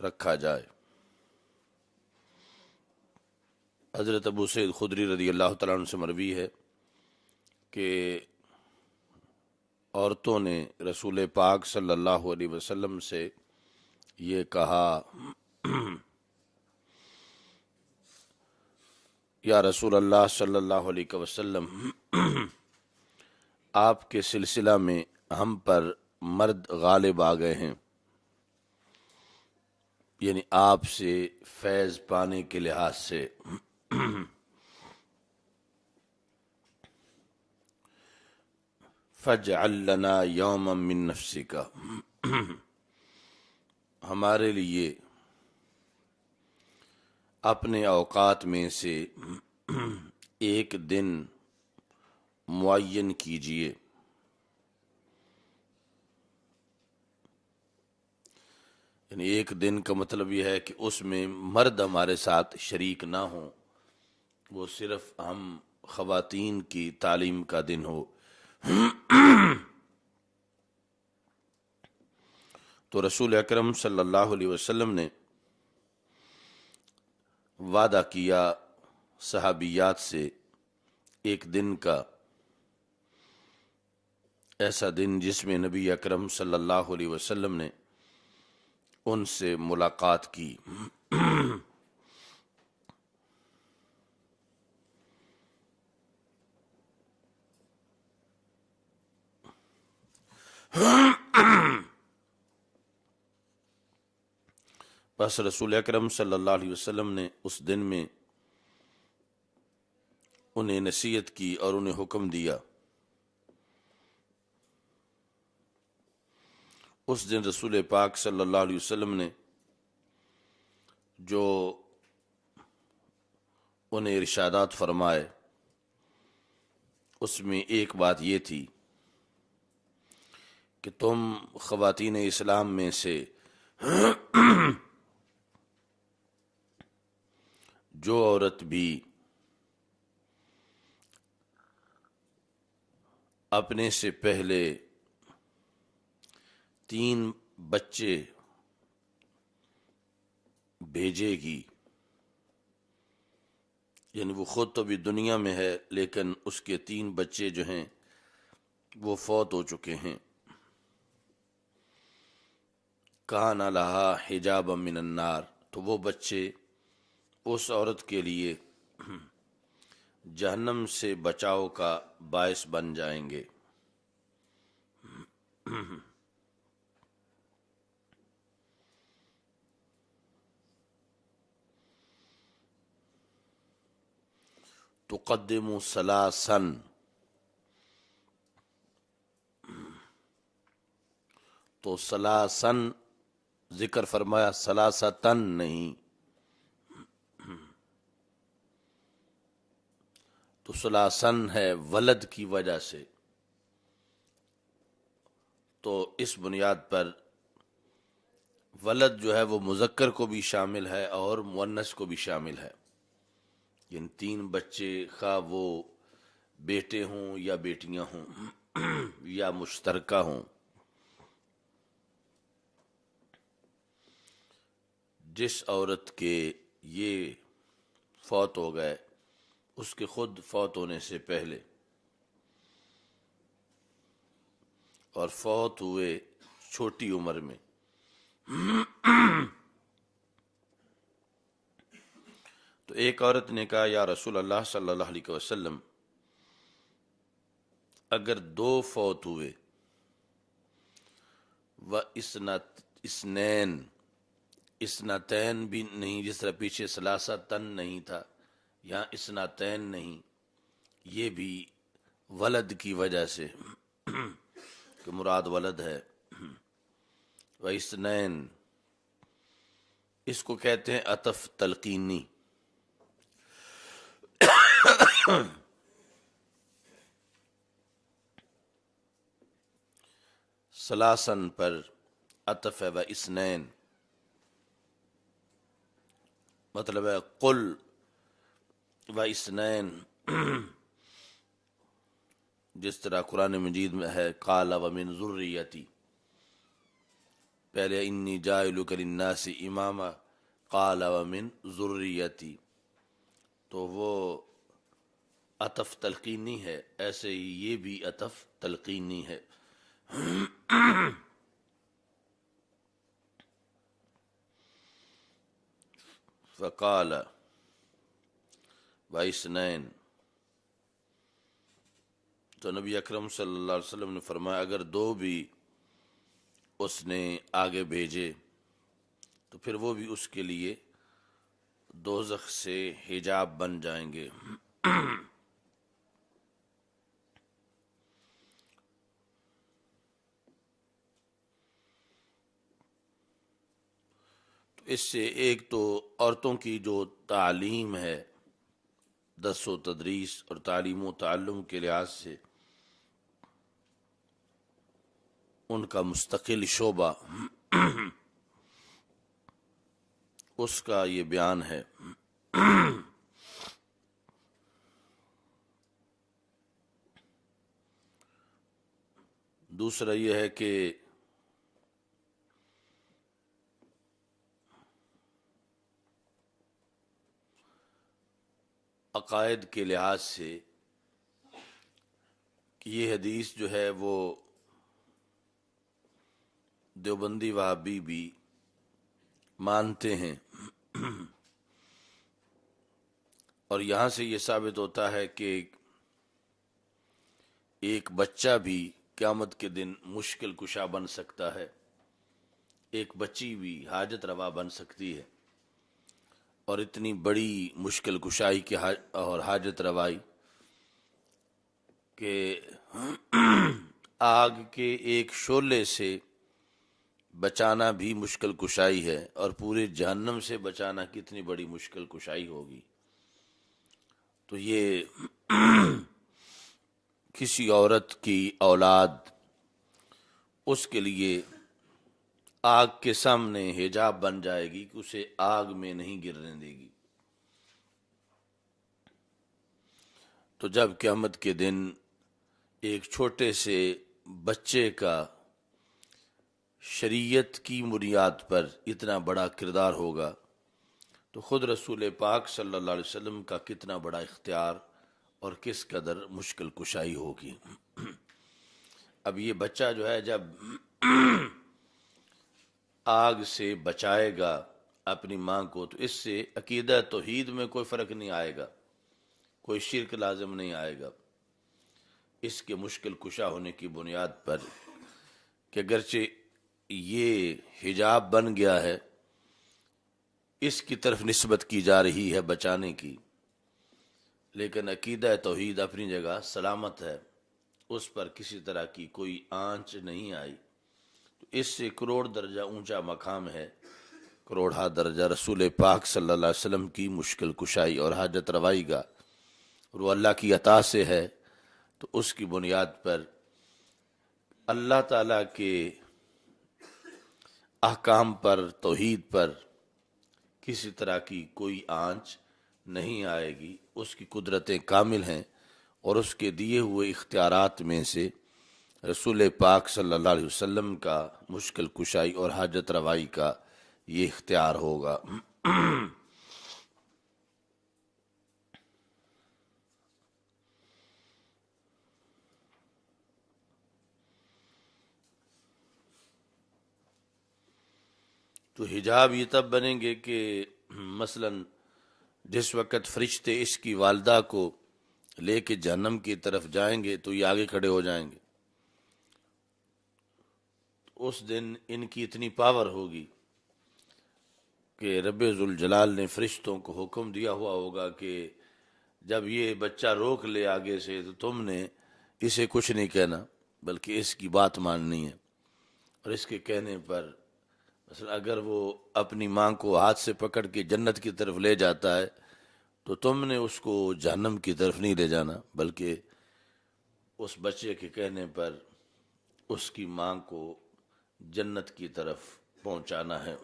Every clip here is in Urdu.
رکھا جائے۔ حضرت ابو سعید خدری رضی اللہ تعالیٰ عنہ سے مروی ہے کہ عورتوں نے رسول پاک صلی اللہ علیہ وسلم سے یہ کہا، یا رسول اللہ صلی اللہ علیہ وسلم، آپ کے سلسلہ میں ہم پر مرد غالب آ گئے ہیں، یعنی آپ سے فیض پانے کے لحاظ سے۔ فَاجْعَلْ لَنَا يَوْمًا مِّن نَفْسِكَ، ہمارے لیے اپنے اوقات میں سے ایک دن معین کیجیے۔ یعنی ایک دن کا مطلب یہ ہے کہ اس میں مرد ہمارے ساتھ شریک نہ ہوں، وہ صرف ہم خواتین کی تعلیم کا دن ہو۔ تو رسول اکرم صلی اللہ علیہ وسلم نے وعدہ کیا صحابیات سے ایک دن کا، ایسا دن جس میں نبی اکرم صلی اللہ علیہ وسلم نے ان سے ملاقات کی۔ بس رسول اکرم صلی اللہ علیہ وسلم نے اس دن میں انہیں نصیحت کی اور انہیں حکم دیا۔ اس دن رسول پاک صلی اللہ علیہ وسلم نے جو انہیں ارشادات فرمائے، اس میں ایک بات یہ تھی کہ تم خواتین اسلام میں سے جو عورت بھی اپنے سے پہلے 3 بچے بھیجے گی، یعنی وہ خود تو بھی دنیا میں ہے لیکن اس کے 3 بچے جو ہیں وہ فوت ہو چکے ہیں، کان لہا حجابا من النار، تو وہ بچے اس عورت کے لیے جہنم سے بچاؤ کا باعث بن جائیں گے۔ تقدم ثلاثا، تو ثلاثا ذکر فرمایا، ثلاثتن نہیں۔ تو ثلاثن ہے ولد کی وجہ سے، تو اس بنیاد پر ولد جو ہے وہ مذکر کو بھی شامل ہے اور مؤنث کو بھی شامل ہے، یعنی 3 بچے خواہ وہ بیٹے ہوں یا بیٹیاں ہوں یا مشترکہ ہوں، جس عورت کے یہ فوت ہو گئے اس کے خود فوت ہونے سے پہلے، اور فوت ہوئے چھوٹی عمر میں، تو ایک عورت نے کہا، یا رسول اللہ صلی اللہ علیہ وسلم، اگر 2 فوت ہوئے و اثنتین بھی نہیں، جس طرح پیچھے ثلاثتن نہیں تھا، یہاں اثنتین نہیں، یہ بھی ولد کی وجہ سے کہ مراد ولد ہے، و اثنین، اس کو کہتے ہیں عطف تلقینی۔ ثلاثن پر عطف ہے، و اثنین مطلب ہے قل و اثنین، جس طرح قرآن مجید میں ہے قال و من ذریتی، پہلے انی جاعلک للناس اماما قال ومن ذریتی، تو وہ عطف تلقینی ہے، ایسے ہی یہ بھی عطف تلقینی ہے۔ فقال واثنین، تو نبی اکرم صلی اللہ علیہ وسلم نے فرمایا اگر دو بھی اس نے آگے بھیجے تو پھر وہ بھی اس کے لیے دوزخ سے حجاب بن جائیں گے۔ تو اس سے ایک تو عورتوں کی جو تعلیم ہے، درس و تدریس اور تعلیم و تعلم کے لحاظ سے ان کا مستقل شعبہ، اس کا یہ بیان ہے۔ دوسرا یہ ہے کہ عقائد کے لحاظ سے یہ حدیث جو ہے وہ دیوبندی وہابی بھی مانتے ہیں، اور یہاں سے یہ ثابت ہوتا ہے کہ ایک بچہ بھی قیامت کے دن مشکل کشا بن سکتا ہے، ایک بچی بھی حاجت روا بن سکتی ہے، اور اتنی بڑی مشکل کشائی کی اور حاجت روائی کہ آگ کے ایک شعلے سے بچانا بھی مشکل کشائی ہے، اور پورے جہنم سے بچانا کتنی بڑی مشکل کشائی ہوگی۔ تو یہ کسی عورت کی اولاد اس کے لیے آگ کے سامنے حجاب بن جائے گی کہ اسے آگ میں نہیں گرنے دے گی۔ تو جب قیامت کے دن ایک چھوٹے سے بچے کا شریعت کی بنیاد پر اتنا بڑا کردار ہوگا، تو خود رسول پاک صلی اللہ علیہ وسلم کا کتنا بڑا اختیار اور کس قدر مشکل کشائی ہوگی۔ اب یہ بچہ جو ہے جب آگ سے بچائے گا اپنی ماں کو، تو اس سے عقیدہ توحید میں کوئی فرق نہیں آئے گا، کوئی شرک لازم نہیں آئے گا، اس کے مشکل کشا ہونے کی بنیاد پر کہ اگرچہ یہ حجاب بن گیا ہے، اس کی طرف نسبت کی جا رہی ہے بچانے کی، لیکن عقیدہ توحید اپنی جگہ سلامت ہے، اس پر کسی طرح کی کوئی آنچ نہیں آئی۔ تو اس سے کروڑ درجہ اونچا مقام ہے، کروڑہ درجہ رسول پاک صلی اللہ علیہ وسلم کی مشکل کشائی اور حاجت روائی کا، اور وہ اللہ کی عطا سے ہے، تو اس کی بنیاد پر اللہ تعالیٰ کے احکام پر، توحید پر کسی طرح کی کوئی آنچ نہیں آئے گی۔ اس کی قدرتیں کامل ہیں، اور اس کے دیے ہوئے اختیارات میں سے رسول پاک صلی اللہ علیہ وسلم کا مشکل کشائی اور حاجت روائی کا یہ اختیار ہوگا۔ تو حجاب یہ تب بنیں گے کہ مثلاً جس وقت فرشتے اس کی والدہ کو لے کے جہنم کی طرف جائیں گے تو یہ آگے کھڑے ہو جائیں گے، اس دن ان کی اتنی پاور ہوگی کہ رب ذوالجلال نے فرشتوں کو حکم دیا ہوا ہوگا کہ جب یہ بچہ روک لے آگے سے تو تم نے اسے کچھ نہیں کہنا بلکہ اس کی بات ماننی ہے، اور اس کے کہنے پر مثلا اگر وہ اپنی ماں کو ہاتھ سے پکڑ کے جنت کی طرف لے جاتا ہے تو تم نے اس کو جہنم کی طرف نہیں لے جانا، بلکہ اس بچے کے کہنے پر اس کی ماں کو جنت کی طرف پہنچانا ہے۔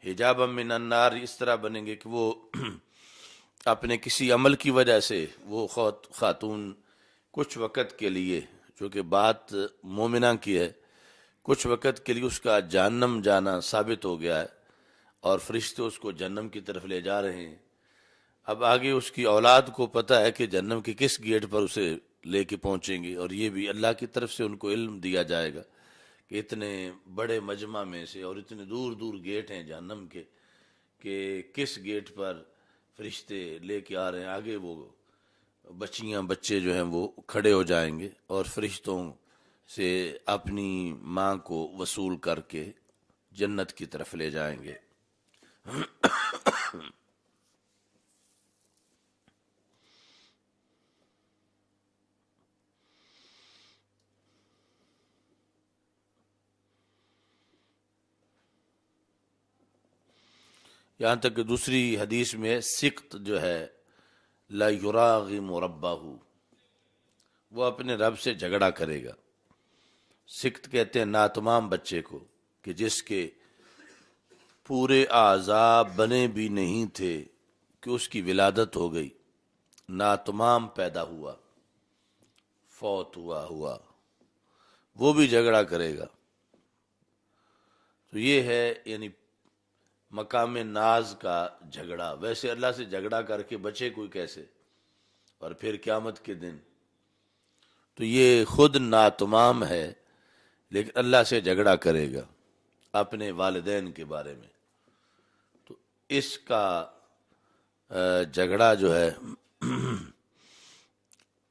حجاب من النار اس طرح بنیں گے کہ وہ اپنے کسی عمل کی وجہ سے وہ خاتون کچھ وقت کے لیے چونکہ بات مومنہ کی ہے، کچھ وقت کے لیے اس کا جہنم جانا ثابت ہو گیا ہے اور فرشتے اس کو جہنم کی طرف لے جا رہے ہیں۔ اب آگے اس کی اولاد کو پتہ ہے کہ جہنم کے کس گیٹ پر اسے لے کے پہنچیں گے، اور یہ بھی اللہ کی طرف سے ان کو علم دیا جائے گا کہ اتنے بڑے مجمع میں سے اور اتنے دور دور گیٹ ہیں جہنم کے کہ کس گیٹ پر فرشتے لے کے آ رہے ہیں۔ آگے وہ بچیاں بچے جو ہیں وہ کھڑے ہو جائیں گے اور فرشتوں سے اپنی ماں کو وصول کر کے جنت کی طرف لے جائیں گے۔ یہاں تک کہ دوسری حدیث میں سقط جو ہے لا یراغم ربہ، وہ اپنے رب سے جھگڑا کرے گا۔ سقط کہتے ہیں ناتمام بچے کو کہ جس کے پورے اعضاء بنے بھی نہیں تھے کہ اس کی ولادت ہو گئی، ناتمام پیدا ہوا، فوت ہوا وہ بھی جھگڑا کرے گا۔ تو یہ ہے یعنی مقام ناز کا جھگڑا۔ ویسے اللہ سے جھگڑا کر کے بچے کوئی کیسے، اور پھر قیامت کے دن تو یہ خود ناتمام ہے لیکن اللہ سے جھگڑا کرے گا اپنے والدین کے بارے میں۔ تو اس کا جھگڑا جو ہے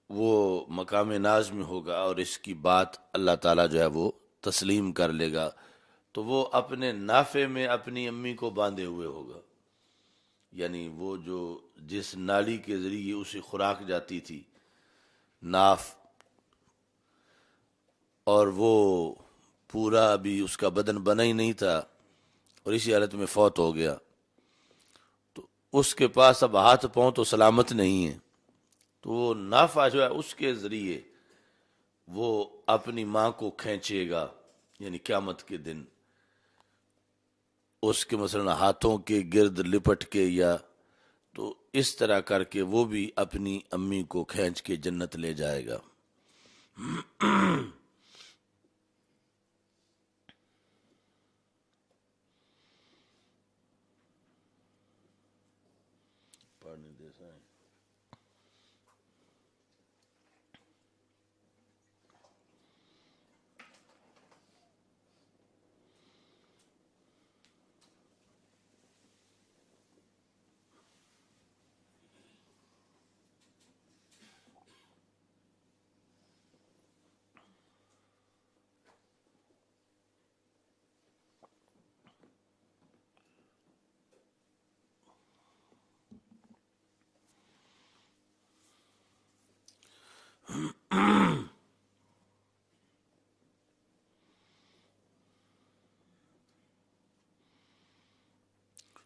وہ مقام ناز میں ہوگا اور اس کی بات اللہ تعالیٰ جو ہے وہ تسلیم کر لے گا۔ تو وہ اپنے نافع میں اپنی امی کو باندھے ہوئے ہوگا، یعنی وہ جو جس نالی کے ذریعے اسے خوراک جاتی تھی ناف، اور وہ پورا ابھی اس کا بدن بنا ہی نہیں تھا اور اسی حالت میں فوت ہو گیا، تو اس کے پاس اب ہاتھ پاؤں تو سلامت نہیں ہے، تو وہ نافع جو ہے اس کے ذریعے وہ اپنی ماں کو کھینچے گا، یعنی قیامت کے دن اس کے مثلا ہاتھوں کے گرد لپٹ کے یا تو اس طرح کر کے وہ بھی اپنی امی کو کھینچ کے جنت لے جائے گا۔ پڑھنے دے سائیں۔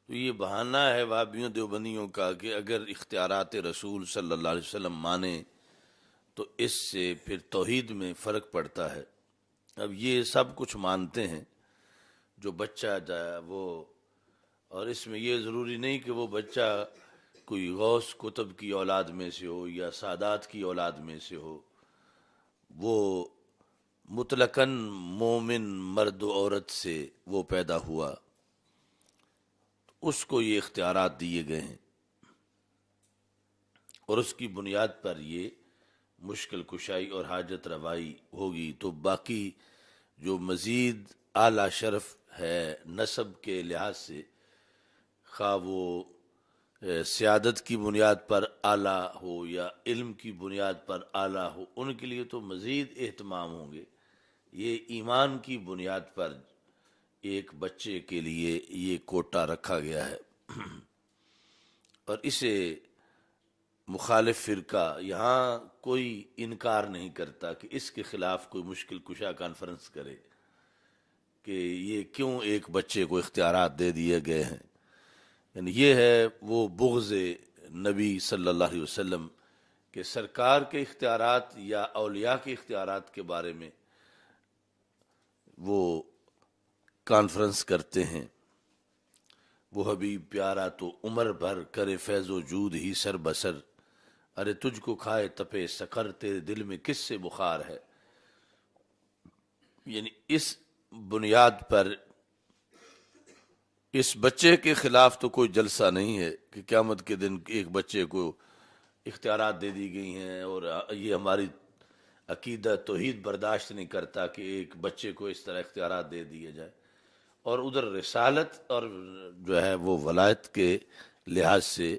تو یہ بہانہ ہے وہابیوں دیوبندیوں کا کہ اگر اختیارات رسول صلی اللہ علیہ وسلم مانے تو اس سے پھر توحید میں فرق پڑتا ہے۔ اب یہ سب کچھ مانتے ہیں جو بچہ جائے وہ، اور اس میں یہ ضروری نہیں کہ وہ بچہ کوئی غوث کتب کی اولاد میں سے ہو یا سادات کی اولاد میں سے ہو، وہ مطلقاً مومن مرد و عورت سے وہ پیدا ہوا، اس کو یہ اختیارات دیے گئے ہیں اور اس کی بنیاد پر یہ مشکل کشائی اور حاجت روائی ہوگی۔ تو باقی جو مزید اعلیٰ شرف ہے نسب کے لحاظ سے، خواہ وہ سیادت کی بنیاد پر اعلیٰ ہو یا علم کی بنیاد پر اعلیٰ ہو، ان کے لیے تو مزید اہتمام ہوں گے۔ یہ ایمان کی بنیاد پر ایک بچے کے لیے یہ کوٹا رکھا گیا ہے، اور اسے مخالف فرقہ یہاں کوئی انکار نہیں کرتا کہ اس کے خلاف کوئی مشکل کشا کانفرنس کرے کہ یہ کیوں ایک بچے کو اختیارات دے دیے گئے ہیں۔ یعنی یہ ہے وہ بغض نبی صلی اللہ علیہ وسلم کہ سرکار کے اختیارات یا اولیاء کے اختیارات کے بارے میں وہ کانفرنس کرتے ہیں۔ وہ حبیب پیارا تو عمر بھر کرے فیض و جود ہی سر بسر، ارے تجھ کو کھائے تپے سقر، تیرے دل میں کس سے بخار ہے، یعنی اس بنیاد پر اس بچے کے خلاف تو کوئی جلسہ نہیں ہے کہ قیامت کے دن ایک بچے کو اختیارات دے دی گئی ہیں اور یہ ہماری عقیدہ توحید برداشت نہیں کرتا کہ ایک بچے کو اس طرح اختیارات دے دیے جائے، اور ادھر رسالت اور جو ہے وہ ولایت کے لحاظ سے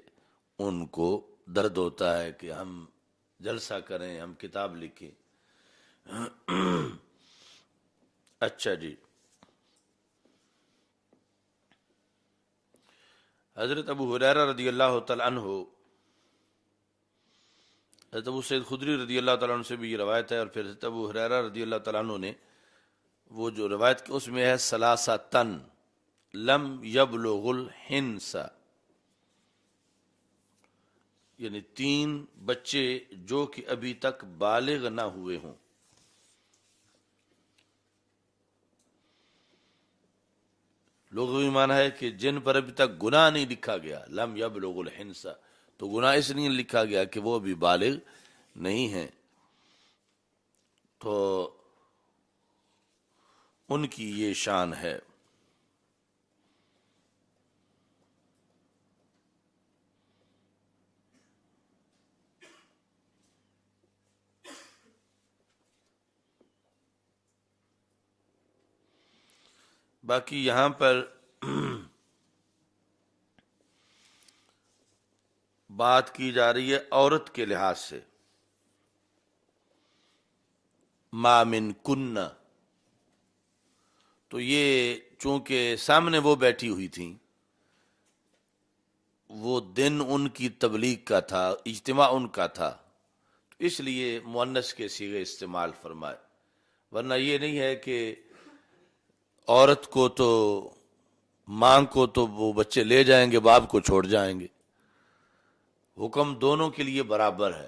ان کو درد ہوتا ہے کہ ہم جلسہ کریں، ہم کتاب لکھیں۔ اچھا جی، حضرت ابو ہریرہ رضی اللہ تعالیٰ عنہ، حضرت ابو سعید خدری رضی اللہ تعالیٰ عنہ سے بھی یہ روایت ہے، اور پھر حضرت ابو ہریرہ رضی اللہ تعالیٰ عنہ نے وہ جو روایت اس میں ہے ثلاثتن لم یبلغ الحنس، یعنی 3 بچے جو کہ ابھی تک بالغ نہ ہوئے ہوں۔ لغوی معنی ہے کہ جن پر ابھی تک گناہ نہیں لکھا گیا، لم یبلغ الحنس، تو گناہ اس لیے لکھا گیا کہ وہ ابھی بالغ نہیں ہیں، تو ان کی یہ شان ہے۔ باقی یہاں پر بات کی جا رہی ہے عورت کے لحاظ سے، ما من کن، تو یہ چونکہ سامنے وہ بیٹھی ہوئی تھیں، وہ دن ان کی تبلیغ کا تھا، اجتماع ان کا تھا، تو اس لیے مؤنث کے صیغے استعمال فرمائے، ورنہ یہ نہیں ہے کہ عورت کو تو ماں کو تو وہ بچے لے جائیں گے، باپ کو چھوڑ جائیں گے، حکم دونوں کے لیے برابر ہے،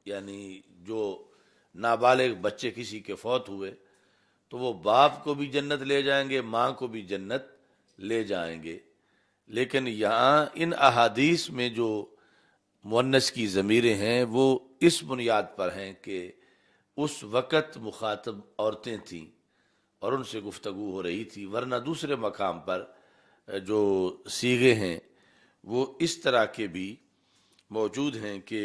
یعنی جو نابالغ بچے کسی کے فوت ہوئے تو وہ باپ کو بھی جنت لے جائیں گے، ماں کو بھی جنت لے جائیں گے، لیکن یہاں ان احادیث میں جو مؤنث کی ضمیریں ہیں وہ اس بنیاد پر ہیں کہ اس وقت مخاطب عورتیں تھیں اور ان سے گفتگو ہو رہی تھی، ورنہ دوسرے مقام پر جو صیغے ہیں وہ اس طرح کے بھی موجود ہیں کہ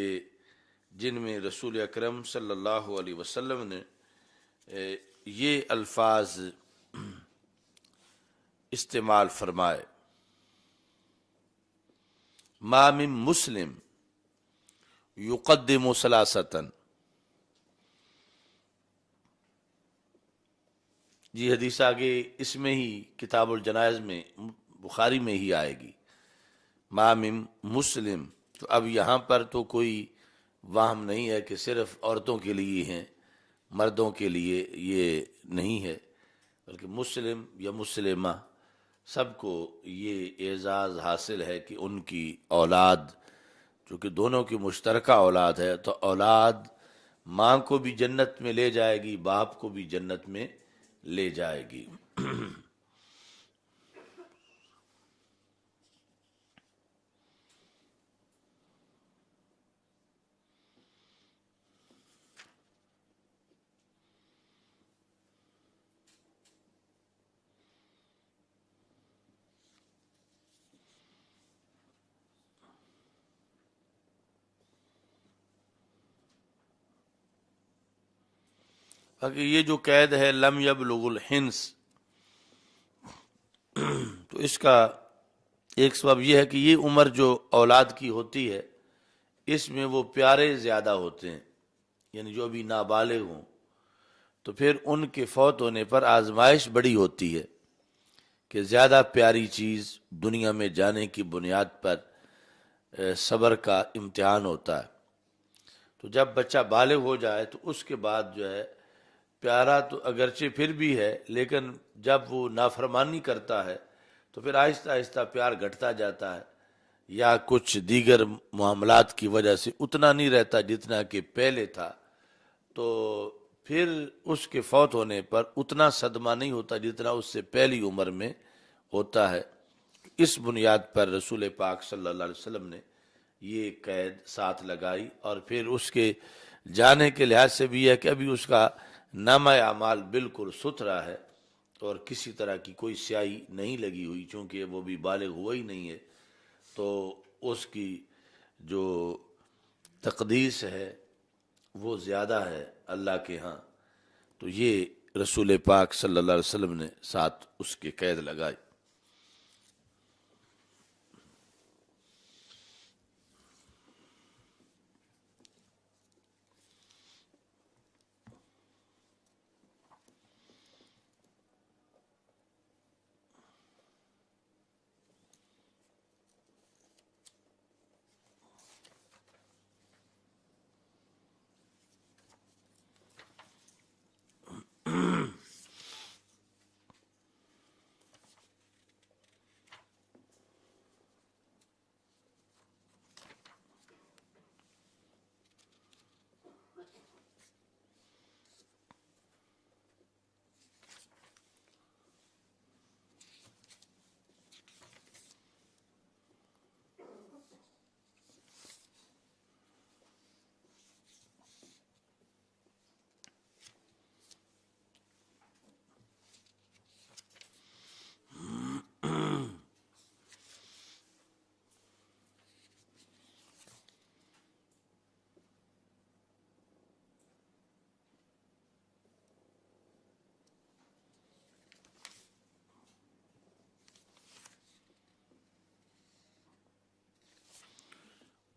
جن میں رسول اکرم صلی اللہ علیہ وسلم نے یہ الفاظ استعمال فرمائے، ما من مسلم یقدم ثلاثتن، جی حدیث آگے اس میں ہی کتاب الجنائز میں بخاری میں ہی آئے گی، ما من مسلم، تو اب یہاں پر تو کوئی وہم نہیں ہے کہ صرف عورتوں کے لیے ہیں، مردوں کے لیے یہ نہیں ہے، بلکہ مسلم یا مسلمہ سب کو یہ اعزاز حاصل ہے کہ ان کی اولاد، چونکہ دونوں کی مشترکہ اولاد ہے، تو اولاد ماں کو بھی جنت میں لے جائے گی، باپ کو بھی جنت میں لے جائے گی۔ باقی یہ جو قید ہے لم یبلغ الحنس، تو اس کا ایک سبب یہ ہے کہ یہ عمر جو اولاد کی ہوتی ہے اس میں وہ پیارے زیادہ ہوتے ہیں، یعنی جو ابھی نابالغ ہوں، تو پھر ان کے فوت ہونے پر آزمائش بڑی ہوتی ہے کہ زیادہ پیاری چیز دنیا میں جانے کی بنیاد پر صبر کا امتحان ہوتا ہے، تو جب بچہ بالغ ہو جائے تو اس کے بعد جو ہے پیارا تو اگرچہ پھر بھی ہے، لیکن جب وہ نافرمانی کرتا ہے تو پھر آہستہ آہستہ پیار گھٹتا جاتا ہے، یا کچھ دیگر معاملات کی وجہ سے اتنا نہیں رہتا جتنا کہ پہلے تھا، تو پھر اس کے فوت ہونے پر اتنا صدمہ نہیں ہوتا جتنا اس سے پہلی عمر میں ہوتا ہے۔ اس بنیاد پر رسول پاک صلی اللہ علیہ وسلم نے یہ قید ساتھ لگائی، اور پھر اس کے جانے کے لحاظ سے بھی ہے کہ ابھی اس کا نامہ اعمال بالکل ستھرا ہے اور کسی طرح کی کوئی سیاہی نہیں لگی ہوئی، چونکہ وہ بھی بالغ ہوا ہی نہیں ہے، تو اس کی جو تقدیس ہے وہ زیادہ ہے اللہ کے ہاں. تو یہ رسول پاک صلی اللہ علیہ وسلم نے ساتھ اس کے قید لگائی.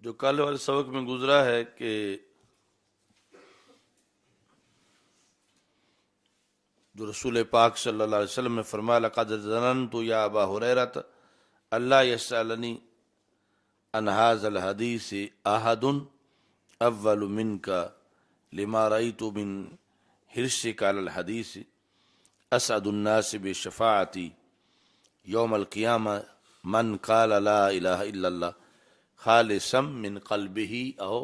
جو کل والے سبق میں گزرا ہے کہ جو رسول پاک صلی اللہ علیہ وسلم نے فرمایا لقد ظننت یا ابا ہریرہ اللہ یسألنی عن هذا الحدیث احد اول منک لما رأیت من حرصک علی الحدیث اسعد الناس بشفاعتی یوم القیامہ من قال لا الہ الا اللہ خالصا من قلبہ او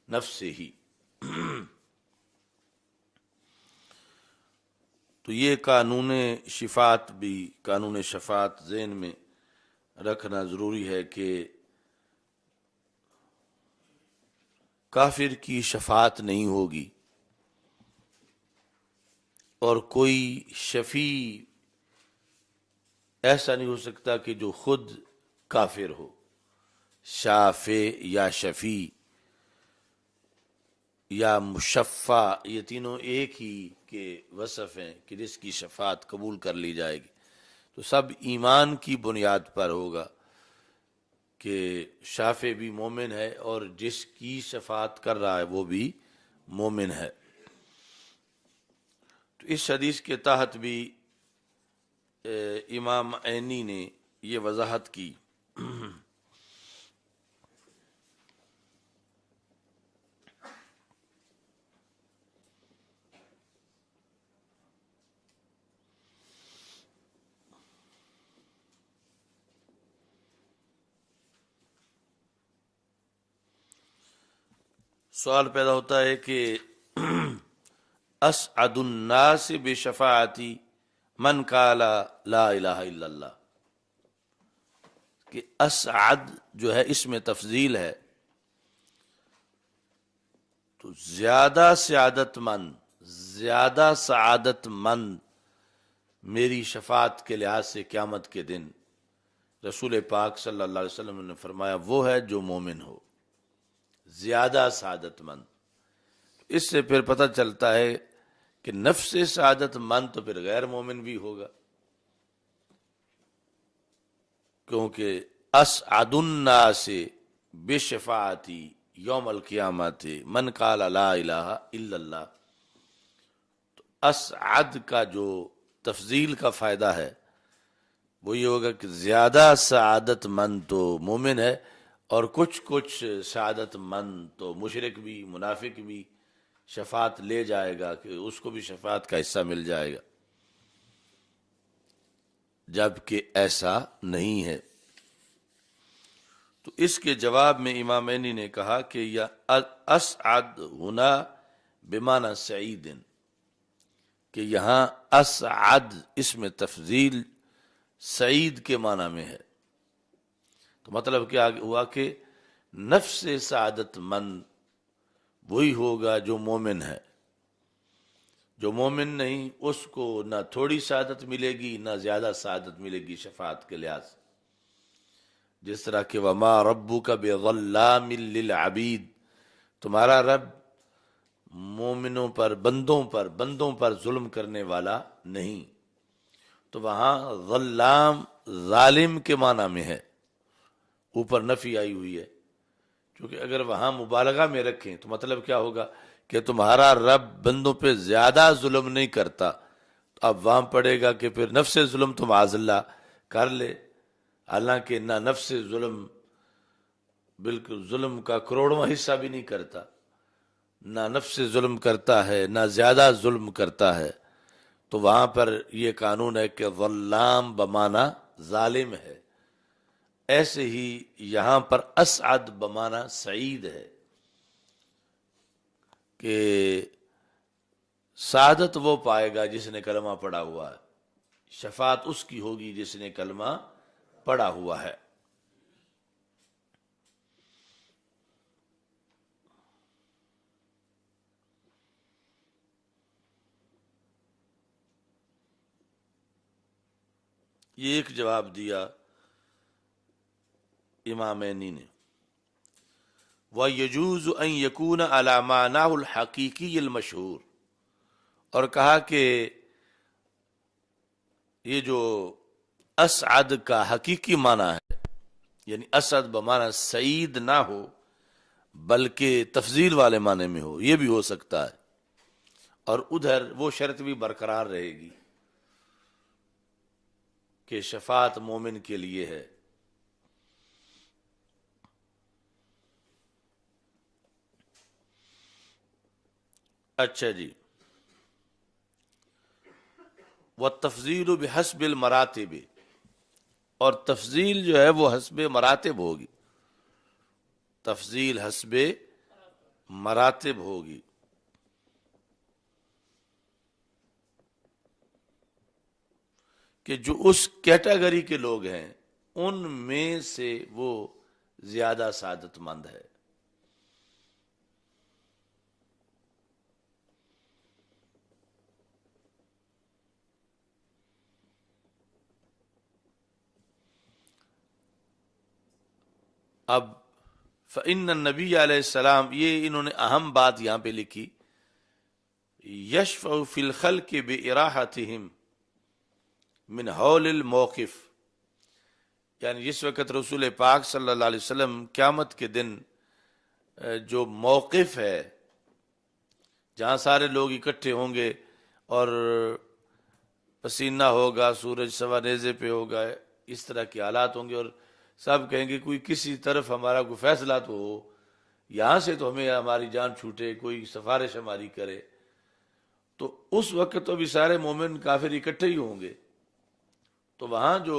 نفسہ. تو یہ قانون شفاعت ذہن میں رکھنا ضروری ہے کہ کافر کی شفاعت نہیں ہوگی اور کوئی شفیع ایسا نہیں ہو سکتا کہ جو خود کافر ہو. شافع یا شفیع یا مشفع یہ تینوں ایک ہی کے وصف ہیں کہ جس کی شفاعت قبول کر لی جائے گی. تو سب ایمان کی بنیاد پر ہوگا کہ شافع بھی مومن ہے اور جس کی شفاعت کر رہا ہے وہ بھی مومن ہے. تو اس حدیث کے تحت بھی امام عینی نے یہ وضاحت کی سوال پیدا ہوتا ہے کہ اسعد الناس بشفاعتی من قال لا الہ الا اللہ، کہ اسعد جو ہے اس میں تفضیل ہے، تو زیادہ سعادت مند میری شفاعت کے لحاظ سے قیامت کے دن رسول پاک صلی اللہ علیہ وسلم نے فرمایا وہ ہے جو مومن ہو، زیادہ سعادت مند. اس سے پھر پتہ چلتا ہے کہ نفس سعادت مند تو پھر غیر مومن بھی ہوگا، کیونکہ اسعد الناس بشفاعتی یوم القیامت من قال لا الہ الا اللہ. تو اسعد کا جو تفضیل کا فائدہ ہے وہ یہ ہوگا کہ زیادہ سعادت مند تو مومن ہے اور کچھ سعادت مند تو مشرک بھی منافق بھی شفاعت لے جائے گا کہ اس کو بھی شفاعت کا حصہ مل جائے گا، جبکہ ایسا نہیں ہے. تو اس کے جواب میں امام عینی نے کہا کہ یہ اسعد ہونا بمعنی سعید، کہ یہاں اسعد اس میں تفضیل سعید کے معنی میں ہے. تو مطلب کیا ہوا کہ نفس سعادت مند وہی ہوگا جو مومن ہے، جو مومن نہیں اس کو نہ تھوڑی سعادت ملے گی نہ زیادہ سعادت ملے گی شفاعت کے لحاظ سے. جس طرح کہ وما ربک بظلام للعبید، تمہارا رب مومنوں پر بندوں پر ظلم کرنے والا نہیں. تو وہاں ظلام ظالم کے معنی میں ہے، اوپر نفی آئی ہوئی ہے، کیونکہ اگر وہاں مبالغہ میں رکھیں تو مطلب کیا ہوگا کہ تمہارا رب بندوں پہ زیادہ ظلم نہیں کرتا. تو اب وہاں پڑے گا کہ پھر نفس ظلم تو معاذ اللہ کر لے، حالانکہ نہ نفس ظلم بالکل ظلم کا کروڑواں حصہ بھی نہیں کرتا، نہ نفس ظلم کرتا ہے نہ زیادہ ظلم کرتا ہے. تو وہاں پر یہ قانون ہے کہ ظلام بمانا ظالم ہے. ایسے ہی یہاں پر اسعد بمانا سعید ہے، کہ سعادت وہ پائے گا جس نے کلمہ پڑھا ہوا ہے، شفاعت اس کی ہوگی جس نے کلمہ پڑھا ہوا ہے. یہ ایک جواب دیا امامینی نے. وَيَجُوزُ أَن يَكُونَ عَلَى مَعْنَاهُ الْحَقِيقِيِّ الْمَشْهُورِ، اور کہا کہ یہ جو اسعد کا حقیقی معنی ہے، یعنی اسعد بمعنی سعید نہ ہو بلکہ تفضیل والے معنی میں ہو، یہ بھی ہو سکتا ہے. اور ادھر وہ شرط بھی برقرار رہے گی کہ شفاعت مومن کے لیے ہے. اچھا جی، والتفضیل بحسب المراتب، اور تفضیل جو ہے وہ حسب مراتب ہوگی، تفضیل حسب مراتب ہوگی. کہ جو اس کیٹیگری کے لوگ ہیں ان میں سے وہ زیادہ سعادت مند ہے. اب فإن النبی علیہ السلام، یہ انہوں نے اہم بات یہاں پہ لکھی، یشفع فی الخلق بإراحتہم من حول الموقف، یعنی جس وقت رسول پاک صلی اللہ علیہ وسلم قیامت کے دن جو موقف ہے جہاں سارے لوگ اکٹھے ہوں گے اور پسینہ ہوگا، سورج سوا نیزے پہ ہوگا، اس طرح کے حالات ہوں گے، اور سب کہیں گے کوئی کسی طرف ہمارا کوئی فیصلہ تو ہو، یہاں سے تو ہمیں ہماری جان چھوٹے، کوئی سفارش ہماری کرے. تو اس وقت تو بھی سارے مومن کافر اکٹھے ہی ہوں گے. تو وہاں جو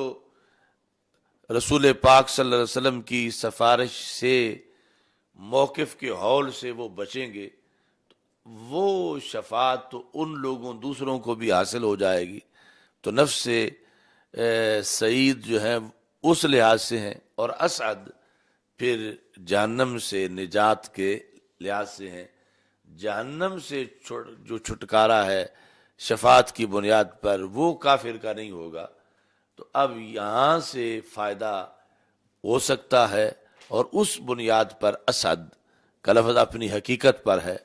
رسول پاک صلی اللہ علیہ وسلم کی سفارش سے، موقف کے ہول سے وہ بچیں گے، وہ شفاعت تو ان لوگوں دوسروں کو بھی حاصل ہو جائے گی. تو نفس سعید جو ہیں اس لحاظ سے ہیں، اور اسعد پھر جہنم سے نجات کے لحاظ سے ہیں. جہنم سے جو چھٹکارا ہے شفاعت کی بنیاد پر، وہ کافر کا نہیں ہوگا. تو اب یہاں سے فائدہ ہو سکتا ہے، اور اس بنیاد پر اسعد کا لفظ اپنی حقیقت پر ہے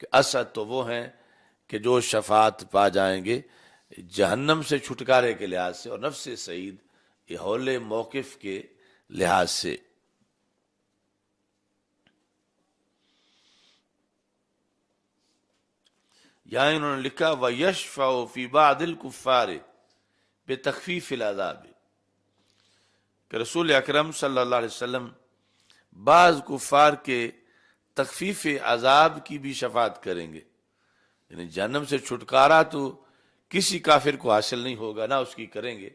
کہ اسعد تو وہ ہیں کہ جو شفاعت پا جائیں گے جہنم سے چھٹکارے کے لحاظ سے، اور نفس سعید یہ حول موقف کے لحاظ سے. یہاں انہوں نے لکھا وَيَشْفَعُ فِي بَعْضِ الْكُفَّارِ بِتَخْفِيفِ الْعَذَابِ، کہ رسول اکرم صلی اللہ علیہ وسلم بعض کفار کے تخفیف عذاب کی بھی شفاعت کریں گے. یعنی جہنم سے چھٹکارا تو کسی کافر کو حاصل نہیں ہوگا، نہ اس کی کریں گے،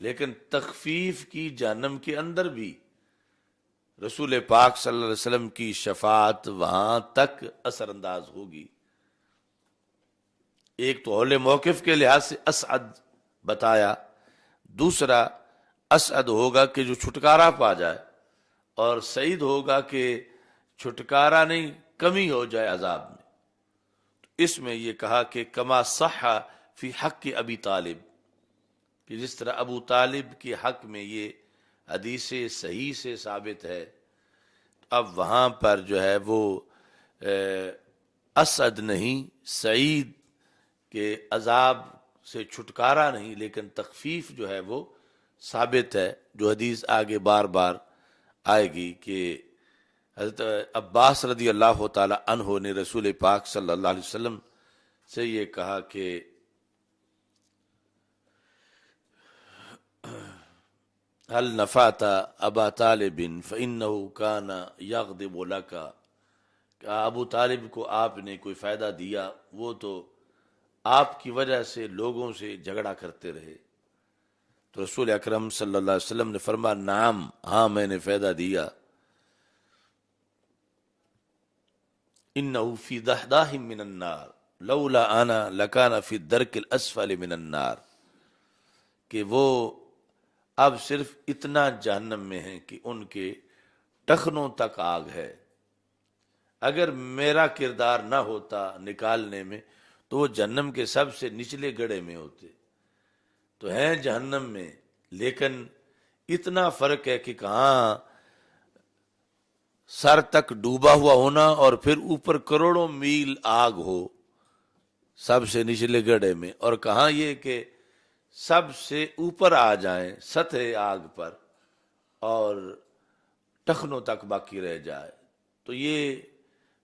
لیکن تخفیف کی جہنم کے اندر بھی رسول پاک صلی اللہ علیہ وسلم کی شفاعت وہاں تک اثر انداز ہوگی. ایک تو حول موقف کے لحاظ سے اسعد بتایا، دوسرا اسعد ہوگا کہ جو چھٹکارا پا جائے، اور سعید ہوگا کہ چھٹکارا نہیں کمی ہو جائے عذاب میں. اس میں یہ کہا کہ کما صح فی حق ابی طالب، کہ جس طرح ابو طالب کے حق میں یہ حدیث صحیح سے ثابت ہے، اب وہاں پر جو ہے وہ اسعد نہیں، سعید کے عذاب سے چھٹکارا نہیں، لیکن تخفیف جو ہے وہ ثابت ہے، جو حدیث آگے بار بار آئے گی کہ حضرت عباس رضی اللہ تعالی عنہ نے رسول پاک صلی اللہ علیہ وسلم سے یہ کہا کہ هل نفعت ابا طالب فانه كان يغضب لك، کہ ابو طالب کو آپ نے کوئی فائدہ دیا، وہ تو آپ کی وجہ سے لوگوں سے جھگڑا کرتے رہے۔ تو رسول اکرم صلی اللہ علیہ وسلم نے فرمایا نعم، ہاں میں نے فائدہ دیا۔ انه فی دحداح من النار لولا انا لکان فی الدرک الاسفل من النار، کہ وہ اب صرف اتنا جہنم میں ہیں کہ ان کے ٹخنوں تک آگ ہے، اگر میرا کردار نہ ہوتا نکالنے میں تو وہ جہنم کے سب سے نچلے گڑھے میں ہوتے، تو ہیں جہنم میں، لیکن اتنا فرق ہے کہ کہاں سر تک ڈوبا ہوا ہونا اور پھر اوپر کروڑوں میل آگ ہو سب سے نچلے گڑھے میں، اور کہاں یہ کہ سب سے اوپر آ جائیں سطح آگ پر اور ٹخنوں تک باقی رہ جائے۔ تو یہ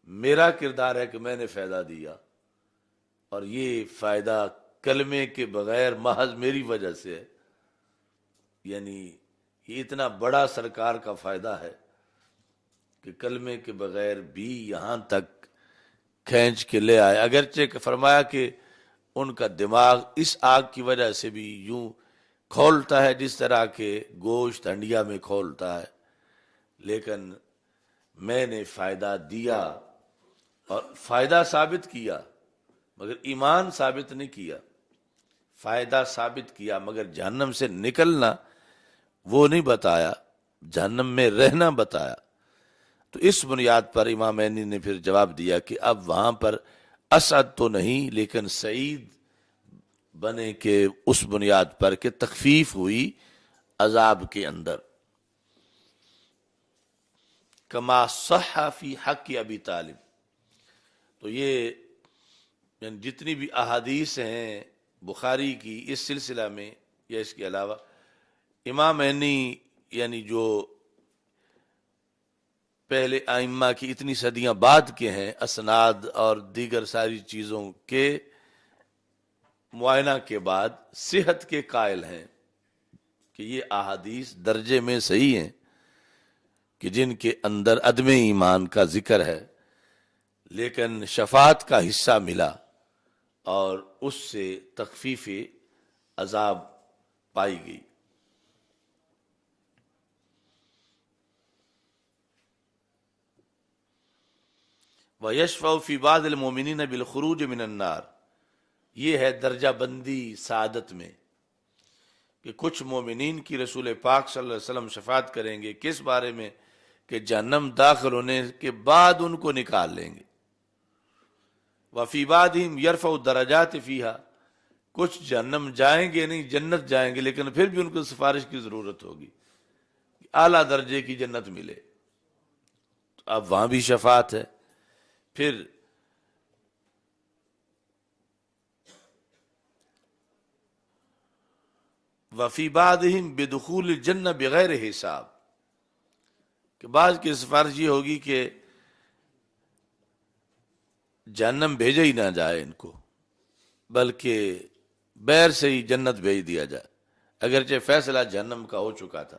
میرا کردار ہے کہ میں نے فائدہ دیا، اور یہ فائدہ کلمے کے بغیر محض میری وجہ سے ہے، یعنی یہ اتنا بڑا سرکار کا فائدہ ہے کہ کلمے کے بغیر بھی یہاں تک کھینچ کے لے آئے، اگرچہ کہ فرمایا کہ ان کا دماغ اس آگ کی وجہ سے بھی یوں کھولتا ہے جس طرح کے گوشت ہنڈیا میں کھولتا ہے، لیکن میں نے فائدہ دیا اور فائدہ ثابت کیا، مگر ایمان ثابت نہیں کیا، فائدہ ثابت کیا مگر جہنم سے نکلنا وہ نہیں بتایا، جہنم میں رہنا بتایا۔ تو اس بنیاد پر امام عینی نے پھر جواب دیا کہ اب وہاں پر اسعد تو نہیں لیکن سعید بنے کہ اس بنیاد پر کہ تخفیف ہوئی عذاب کے اندر۔ کما صح فی حق ابی طالب، تو یہ یعنی جتنی بھی احادیث ہیں بخاری کی اس سلسلہ میں یا اس کے علاوہ، امام عینی یعنی جو پہلے ائمہ کی اتنی صدیاں بعد کے ہیں، اسناد اور دیگر ساری چیزوں کے معائنہ کے بعد صحت کے قائل ہیں کہ یہ احادیث درجے میں صحیح ہیں، کہ جن کے اندر عدم ایمان کا ذکر ہے لیکن شفاعت کا حصہ ملا اور اس سے تخفیف عذاب پائی گئی۔ وَيَشْفَعُ فِي بَعْضِ الْمُؤْمِنِينَ بِالْخُرُوجِ مِنَ النَّارِ، یہ ہے درجہ بندی سعادت میں کہ کچھ مومنین کی رسول پاک صلی اللہ علیہ وسلم شفاعت کریں گے، کس بارے میں؟ کہ جہنم داخل ہونے کے بعد ان کو نکال لیں گے۔ وَفِي بَعْضِهِمْ يَرْفَعُ الدَّرَجَاتِ فِيهَا، کچھ جہنم جائیں گے نہیں جنت جائیں گے، لیکن پھر بھی ان کو سفارش کی ضرورت ہوگی، اعلیٰ درجے کی جنت ملے، تو اب وہاں بھی شفاعت ہے۔ پھر وفی بعضہم بدخول الجنہ بغیر حساب، کہ بعض کی سفارش یہ ہوگی کہ جہنم بھیجا ہی نہ جائے ان کو، بلکہ بیر سے ہی جنت بھیج دیا جائے، اگرچہ فیصلہ جہنم کا ہو چکا تھا۔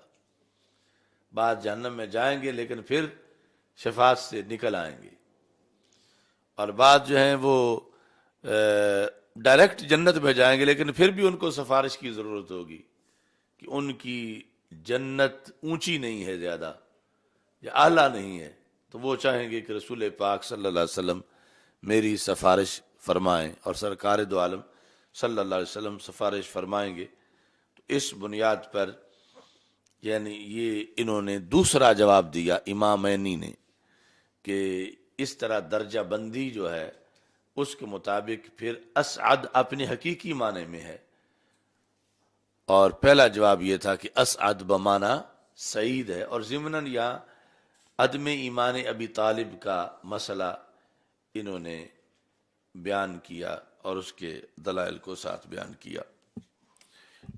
بعض جہنم میں جائیں گے لیکن پھر شفاعت سے نکل آئیں گے، اور بعض جو ہیں وہ ڈائریکٹ جنت میں جائیں گے لیکن پھر بھی ان کو سفارش کی ضرورت ہوگی کہ ان کی جنت اونچی نہیں ہے زیادہ یا اعلیٰ نہیں ہے، تو وہ چاہیں گے کہ رسول پاک صلی اللہ علیہ وسلم میری سفارش فرمائیں، اور سرکار دو عالم صلی اللہ علیہ وسلم سفارش فرمائیں گے۔ تو اس بنیاد پر یعنی یہ انہوں نے دوسرا جواب دیا امام عینی نے کہ اس طرح درجہ بندی جو ہے اس کے مطابق پھر اسعد اپنے حقیقی معنی میں ہے، اور پہلا جواب یہ تھا کہ اسعد بمانا سعید ہے، اور ضمناً یہاں عدم ایمان ابی طالب کا مسئلہ انہوں نے بیان کیا اور اس کے دلائل کو ساتھ بیان کیا۔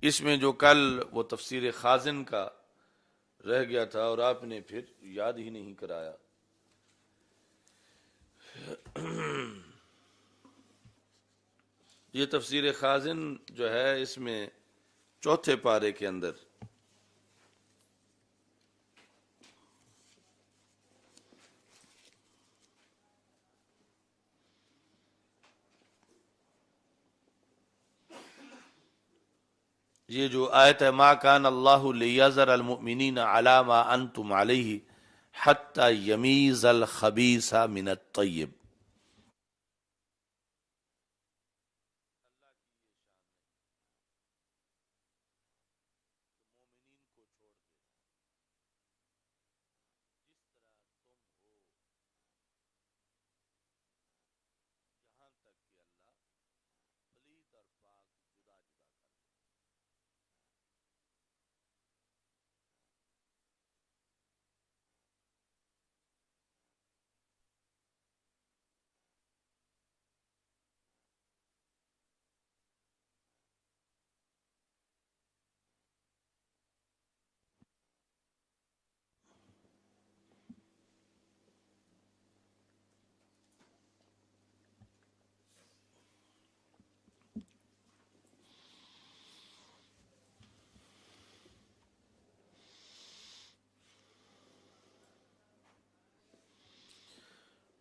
اس میں جو کل وہ تفسیر خازن کا رہ گیا تھا اور آپ نے پھر یاد ہی نہیں کرایا، یہ تفسیر خازن جو ہے اس میں چوتھے پارے کے اندر یہ جو آیت ہے ما کان اللہ لیذر المؤمنین علی ما انتم علیہ حتی یمیز الخبیث من الطیب،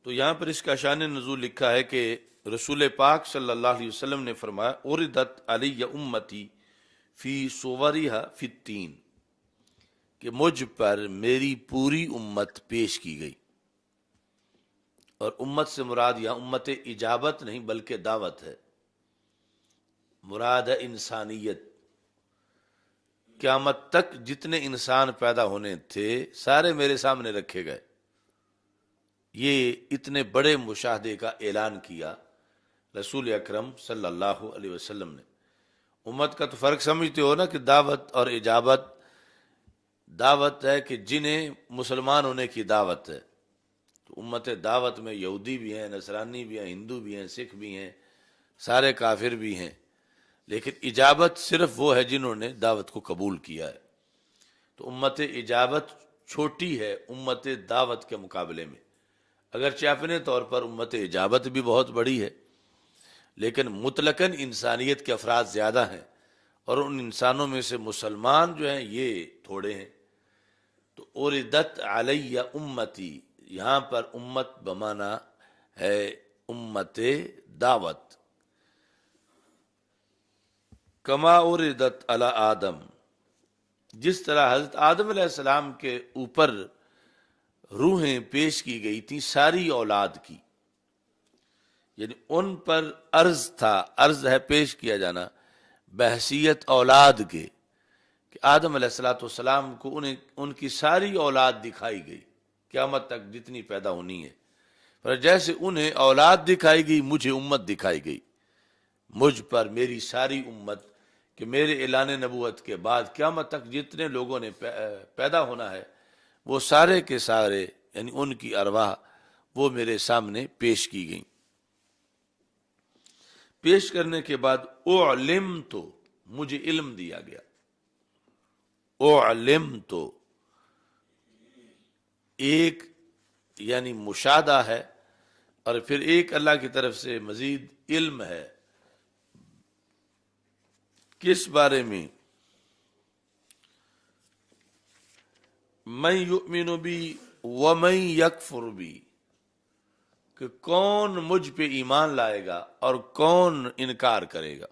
تو یہاں پر اس کا شان نزول لکھا ہے کہ رسول پاک صلی اللہ علیہ وسلم نے فرمایا اردت علی امتی فی صورہا فی التین، کہ مجھ پر میری پوری امت پیش کی گئی، اور امت سے مراد یہاں امت اجابت نہیں بلکہ دعوت ہے، مراد ہے انسانیت۔ قیامت تک جتنے انسان پیدا ہونے تھے سارے میرے سامنے رکھے گئے، یہ اتنے بڑے مشاہدے کا اعلان کیا رسول اکرم صلی اللہ علیہ وسلم نے۔ امت کا تو فرق سمجھتے ہو نا کہ دعوت اور اجابت۔ دعوت ہے کہ جنہیں مسلمان ہونے کی دعوت ہے، تو امت دعوت میں یہودی بھی ہیں، نصرانی بھی ہیں، ہندو بھی ہیں، سکھ بھی ہیں، سارے کافر بھی ہیں، لیکن اجابت صرف وہ ہے جنہوں نے دعوت کو قبول کیا ہے۔ تو امت اجابت چھوٹی ہے امت دعوت کے مقابلے میں، اگرچہ اپنے طور پر امت اجابت بھی بہت بڑی ہے، لیکن مطلقاً انسانیت کے افراد زیادہ ہیں، اور ان انسانوں میں سے مسلمان جو ہیں یہ تھوڑے ہیں۔ تو اردت علی امتی، یہاں پر امت بمانا ہے امت دعوت، کما اردت علی آدم، جس طرح حضرت آدم علیہ السلام کے اوپر روحیں پیش کی گئی تھی ساری اولاد کی، یعنی ان پر عرض تھا، عرض ہے پیش کیا جانا بحیثیت اولاد کے، کہ آدم علیہ السلام کو ان کی ساری اولاد دکھائی گئی قیامت تک جتنی پیدا ہونی ہے، پر جیسے انہیں اولاد دکھائی گئی مجھے امت دکھائی گئی، مجھ پر میری ساری امت، کہ میرے اعلان نبوت کے بعد قیامت تک جتنے لوگوں نے پیدا ہونا ہے وہ سارے کے سارے، یعنی ان کی ارواح وہ میرے سامنے پیش کی گئیں۔ پیش کرنے کے بعد اعلم، تو مجھے علم دیا گیا، اعلم تو ایک یعنی مشاہدہ ہے، اور پھر ایک اللہ کی طرف سے مزید علم ہے، کس بارے میں؟ من یؤمن بی ومن یکفر بی، کہ کون مجھ پہ ایمان لائے گا اور کون انکار کرے گا۔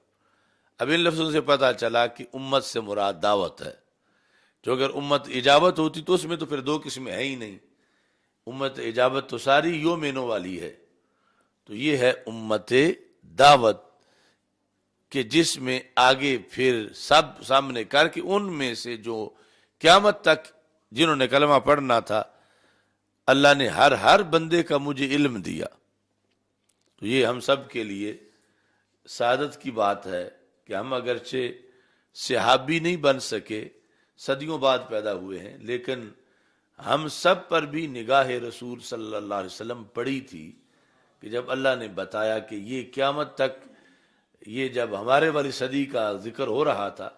اب ان لفظوں سے پتہ چلا کہ امت سے مراد دعوت ہے، جو اگر امت اجابت ہوتی تو اس میں تو پھر دو قسمیں ہیں ہی نہیں، امت اجابت تو ساری یومینوں والی ہے، تو یہ ہے امت دعوت، کہ جس میں آگے پھر سب سامنے کر کے ان میں سے جو قیامت تک جنہوں نے کلمہ پڑھنا تھا، اللہ نے ہر بندے کا مجھے علم دیا، تو یہ ہم سب کے لیے سعادت کی بات ہے کہ ہم اگرچہ صحابی نہیں بن سکے، صدیوں بعد پیدا ہوئے ہیں، لیکن ہم سب پر بھی نگاہ رسول صلی اللہ علیہ وسلم پڑی تھی کہ جب اللہ نے بتایا کہ یہ قیامت تک، یہ جب ہمارے والی صدی کا ذکر ہو رہا تھا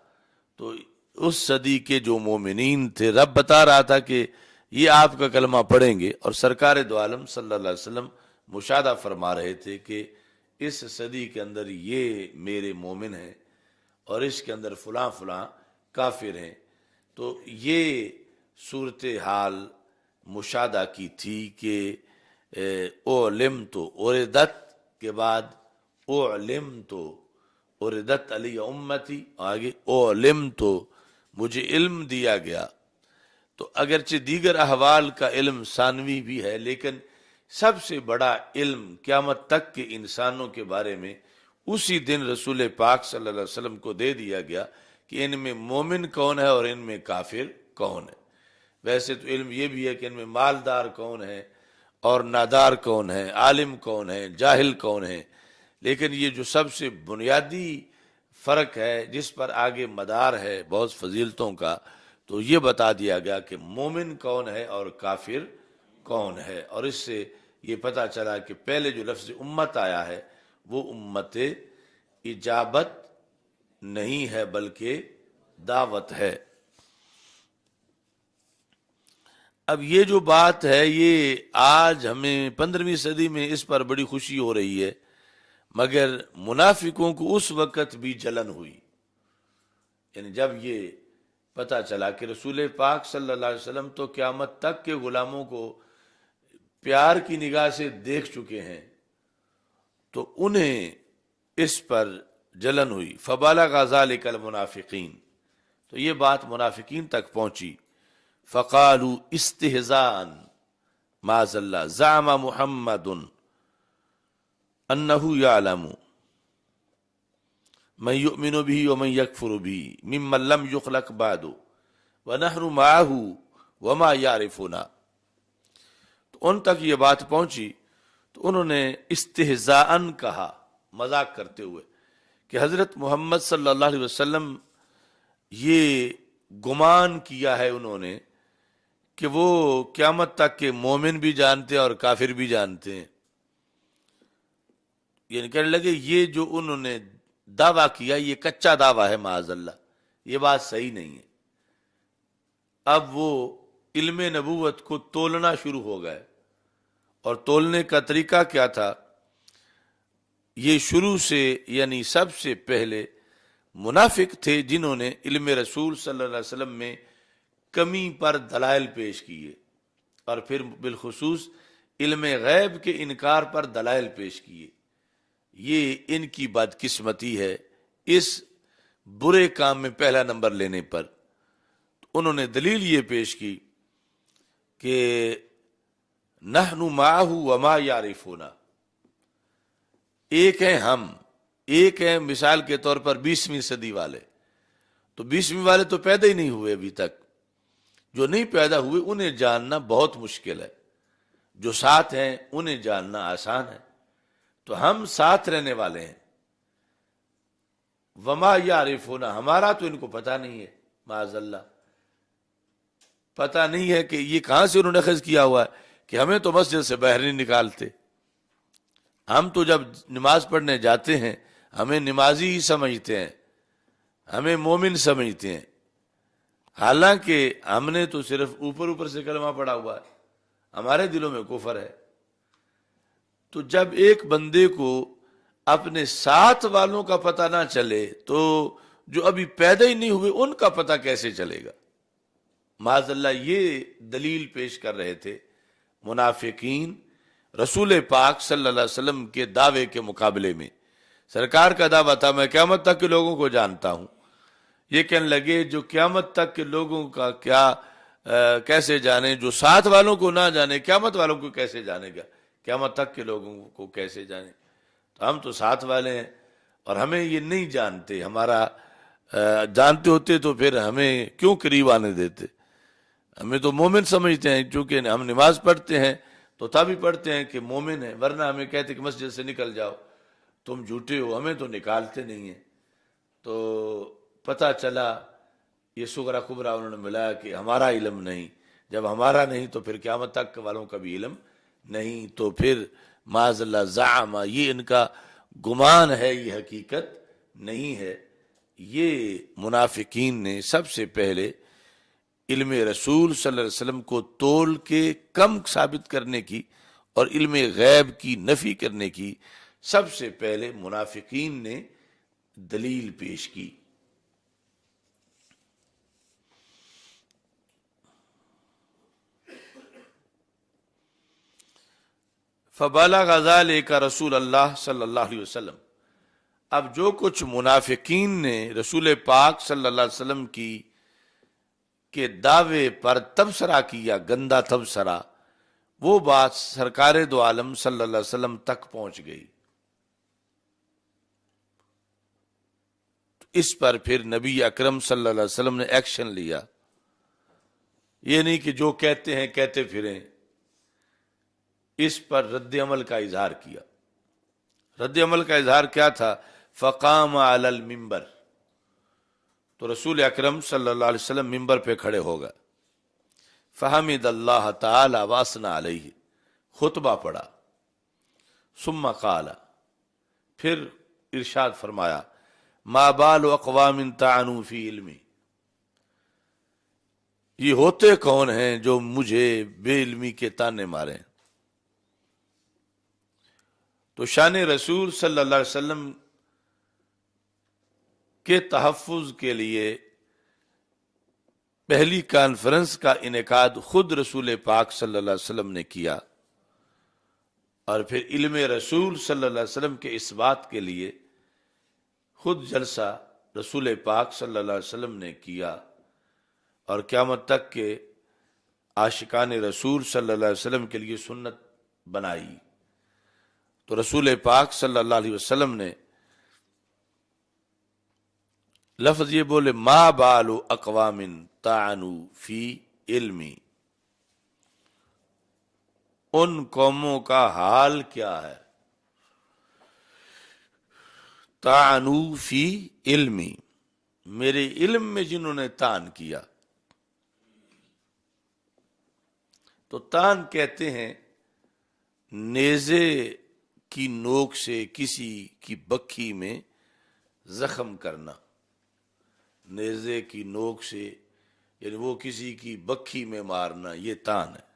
تو اس صدی کے جو مومنین تھے رب بتا رہا تھا کہ یہ آپ کا کلمہ پڑھیں گے، اور سرکار دو عالم صلی اللہ علیہ وسلم مشاہدہ فرما رہے تھے کہ اس صدی کے اندر یہ میرے مومن ہیں اور اس کے اندر فلاں فلاں کافر ہیں۔ تو یہ صورتحال مشاہدہ کی تھی کہ اعلمت اردت کے بعد اعلمت اردت علی امتی، آگے اعلمت مجھے علم دیا گیا۔ تو اگرچہ دیگر احوال کا علم ثانوی بھی ہے، لیکن سب سے بڑا علم قیامت تک کے انسانوں کے بارے میں اسی دن رسول پاک صلی اللہ علیہ وسلم کو دے دیا گیا کہ ان میں مومن کون ہے اور ان میں کافر کون ہے۔ ویسے تو علم یہ بھی ہے کہ ان میں مالدار کون ہے اور نادار کون ہے، عالم کون ہے، جاہل کون ہے، لیکن یہ جو سب سے بنیادی فرق ہے جس پر آگے مدار ہے بہت فضیلتوں کا، تو یہ بتا دیا گیا کہ مومن کون ہے اور کافر کون ہے۔ اور اس سے یہ پتا چلا کہ پہلے جو لفظ امت آیا ہے وہ امت اجابت نہیں ہے بلکہ دعوت ہے۔ اب یہ جو بات ہے یہ آج ہمیں 15ویں صدی میں اس پر بڑی خوشی ہو رہی ہے، مگر منافقوں کو اس وقت بھی جلن ہوئی، یعنی جب یہ پتہ چلا کہ رسول پاک صلی اللہ علیہ وسلم تو قیامت تک کے غلاموں کو پیار کی نگاہ سے دیکھ چکے ہیں، تو انہیں اس پر جلن ہوئی۔ فبلغ ذلک المنافقین، تو یہ بات منافقین تک پہنچی۔ فقالوا استہزاء معاذ اللہ زعم محمد انہ یعلم من یؤمن به ومن یکفر به ممن لم یخلق بعد ونحن معه وما یعرفنا۔ تو ان تک یہ بات پہنچی تو انہوں نے استہزاء کہا، مذاق کرتے ہوئے، کہ حضرت محمد صلی اللہ علیہ وسلم یہ گمان کیا ہے انہوں نے کہ وہ قیامت تک کے مومن بھی جانتے ہیں اور کافر بھی جانتے ہیں، یعنی کہنے لگے یہ جو انہوں نے دعویٰ کیا یہ کچا دعویٰ ہے، معاذ اللہ یہ بات صحیح نہیں ہے۔ اب وہ علم نبوت کو تولنا شروع ہو گئے، اور تولنے کا طریقہ کیا تھا؟ یہ شروع سے یعنی سب سے پہلے منافق تھے جنہوں نے علم رسول صلی اللہ علیہ وسلم میں کمی پر دلائل پیش کیے، اور پھر بالخصوص علم غیب کے انکار پر دلائل پیش کیے۔ یہ ان کی بدقسمتی ہے اس برے کام میں پہلا نمبر لینے پر۔ انہوں نے دلیل یہ پیش کی کہ نحن معہ وما یعرفون، ایک ہیں ہم، ایک ہیں مثال کے طور پر 20ویں صدی والے، تو 20ویں والے تو پیدا ہی نہیں ہوئے ابھی تک، جو نہیں پیدا ہوئے انہیں جاننا بہت مشکل ہے، جو ساتھ ہیں انہیں جاننا آسان ہے، تو ہم ساتھ رہنے والے ہیں۔ وما یعرفون، ہمارا تو ان کو پتہ نہیں ہے، معاذ اللہ پتہ نہیں ہے کہ یہ کہاں سے انہوں نے اخذ کیا ہوا ہے کہ ہمیں تو مسجد سے باہر نہیں نکالتے، ہم تو جب نماز پڑھنے جاتے ہیں ہمیں نمازی ہی سمجھتے ہیں، ہمیں مومن سمجھتے ہیں، حالانکہ ہم نے تو صرف اوپر سے کلمہ پڑھا ہوا ہے، ہمارے دلوں میں کفر ہے۔ تو جب ایک بندے کو اپنے ساتھ والوں کا پتہ نہ چلے تو جو ابھی پیدا ہی نہیں ہوئے ان کا پتہ کیسے چلے گا؟ معاذ اللہ یہ دلیل پیش کر رہے تھے منافقین رسول پاک صلی اللہ علیہ وسلم کے دعوے کے مقابلے میں۔ سرکار کا دعویٰ تھا میں قیامت تک کے لوگوں کو جانتا ہوں، یہ کہنے لگے جو قیامت تک کے لوگوں کا کیا کیسے جانے، جو ساتھ والوں کو نہ جانے قیامت والوں کو کیسے جانے گا، قیامت تک کے لوگوں کو کیسے جانے؟ تو ہم تو ساتھ والے ہیں اور ہمیں یہ نہیں جانتے، ہمارا جانتے ہوتے تو پھر ہمیں کیوں قریب آنے دیتے، ہمیں تو مومن سمجھتے ہیں، چونکہ ہم نماز پڑھتے ہیں تو تب ہی پڑھتے ہیں کہ مومن ہے، ورنہ ہمیں کہتے کہ مسجد سے نکل جاؤ، تم جھوٹے ہو، ہمیں تو نکالتے نہیں ہیں۔ تو پتہ چلا یہ صغرا کبرا انہوں نے ملایا کہ ہمارا علم نہیں، جب ہمارا نہیں تو پھر قیامت تک والوں کا بھی علم نہیں، تو پھر معاذ اللہ زعم، یہ ان کا گمان ہے، یہ حقیقت نہیں ہے۔ یہ منافقین نے سب سے پہلے علم رسول صلی اللہ علیہ وسلم کو تول کے کم ثابت کرنے کی اور علم غیب کی نفی کرنے کی سب سے پہلے منافقین نے دلیل پیش کی۔ فبلغ ذلك رسول اللہ صلی اللہ علیہ وسلم، اب جو کچھ منافقین نے رسول پاک صلی اللہ علیہ وسلم کی کے دعوے پر تبصرہ کیا، گندا تبصرہ، وہ بات سرکار دو عالم صلی اللہ علیہ وسلم تک پہنچ گئی۔ اس پر پھر نبی اکرم صلی اللہ علیہ وسلم نے ایکشن لیا، یہ نہیں کہ جو کہتے ہیں کہتے پھریں، اس پر رد عمل کا اظہار کیا۔ رد عمل کا اظہار کیا تھا؟ فقام علی المنبر، تو رسول اکرم صلی اللہ علیہ وسلم ممبر پہ کھڑے ہو گئے، فحمد اللہ تعالی واثنا علیہ، خطبہ پڑھا، ثم قال، پھر ارشاد فرمایا، ما بال اقوام طعنوا فی علمی، یہ ہوتے کون ہیں جو مجھے بے علمی کے تانے مارے۔ تو شان رسول صلی اللہ علیہ وسلم کے تحفظ کے لیے پہلی کانفرنس کا انعقاد خود رسول پاک صلی اللہ علیہ وسلم نے کیا، اور پھر علم رسول صلی اللہ علیہ وسلم کے اس بات کے لیے خود جلسہ رسول پاک صلی اللہ علیہ وسلم نے کیا، اور قیامت تک کے عاشقان رسول صلی اللہ علیہ وسلم کے لیے سنت بنائی۔ تو رسول پاک صلی اللہ علیہ وسلم نے لفظ یہ بولے، ما بال اقوام طعنوا فی علمی، ان قوموں کا حال کیا ہے، طعنوا فی علمی، میرے علم میں جنہوں نے طعن کیا۔ تو طعن کہتے ہیں نیزے کی نوک سے کسی کی بکھی میں زخم کرنا، نیزے کی نوک سے یعنی وہ کسی کی بکھی میں مارنا، یہ طعن ہے۔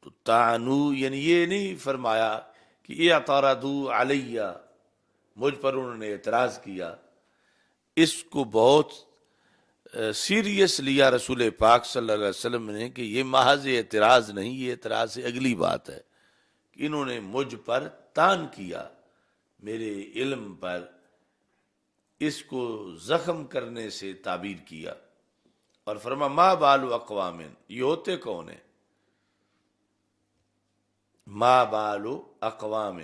تو طعنو یعنی یہ نہیں فرمایا کہ یہ اعتراضوا علیہ، مجھ پر انہوں نے اعتراض کیا، اس کو بہت سیریس لیا رسول پاک صلی اللہ علیہ وسلم نے کہ یہ محض اعتراض نہیں، یہ اعتراض سے اگلی بات ہے کہ انہوں نے مجھ پر طعن کیا، میرے علم پر، اس کو زخم کرنے سے تعبیر کیا، اور فرما ما بال اقوام، یہ ہوتے کون ہیں، ما بال اقوام،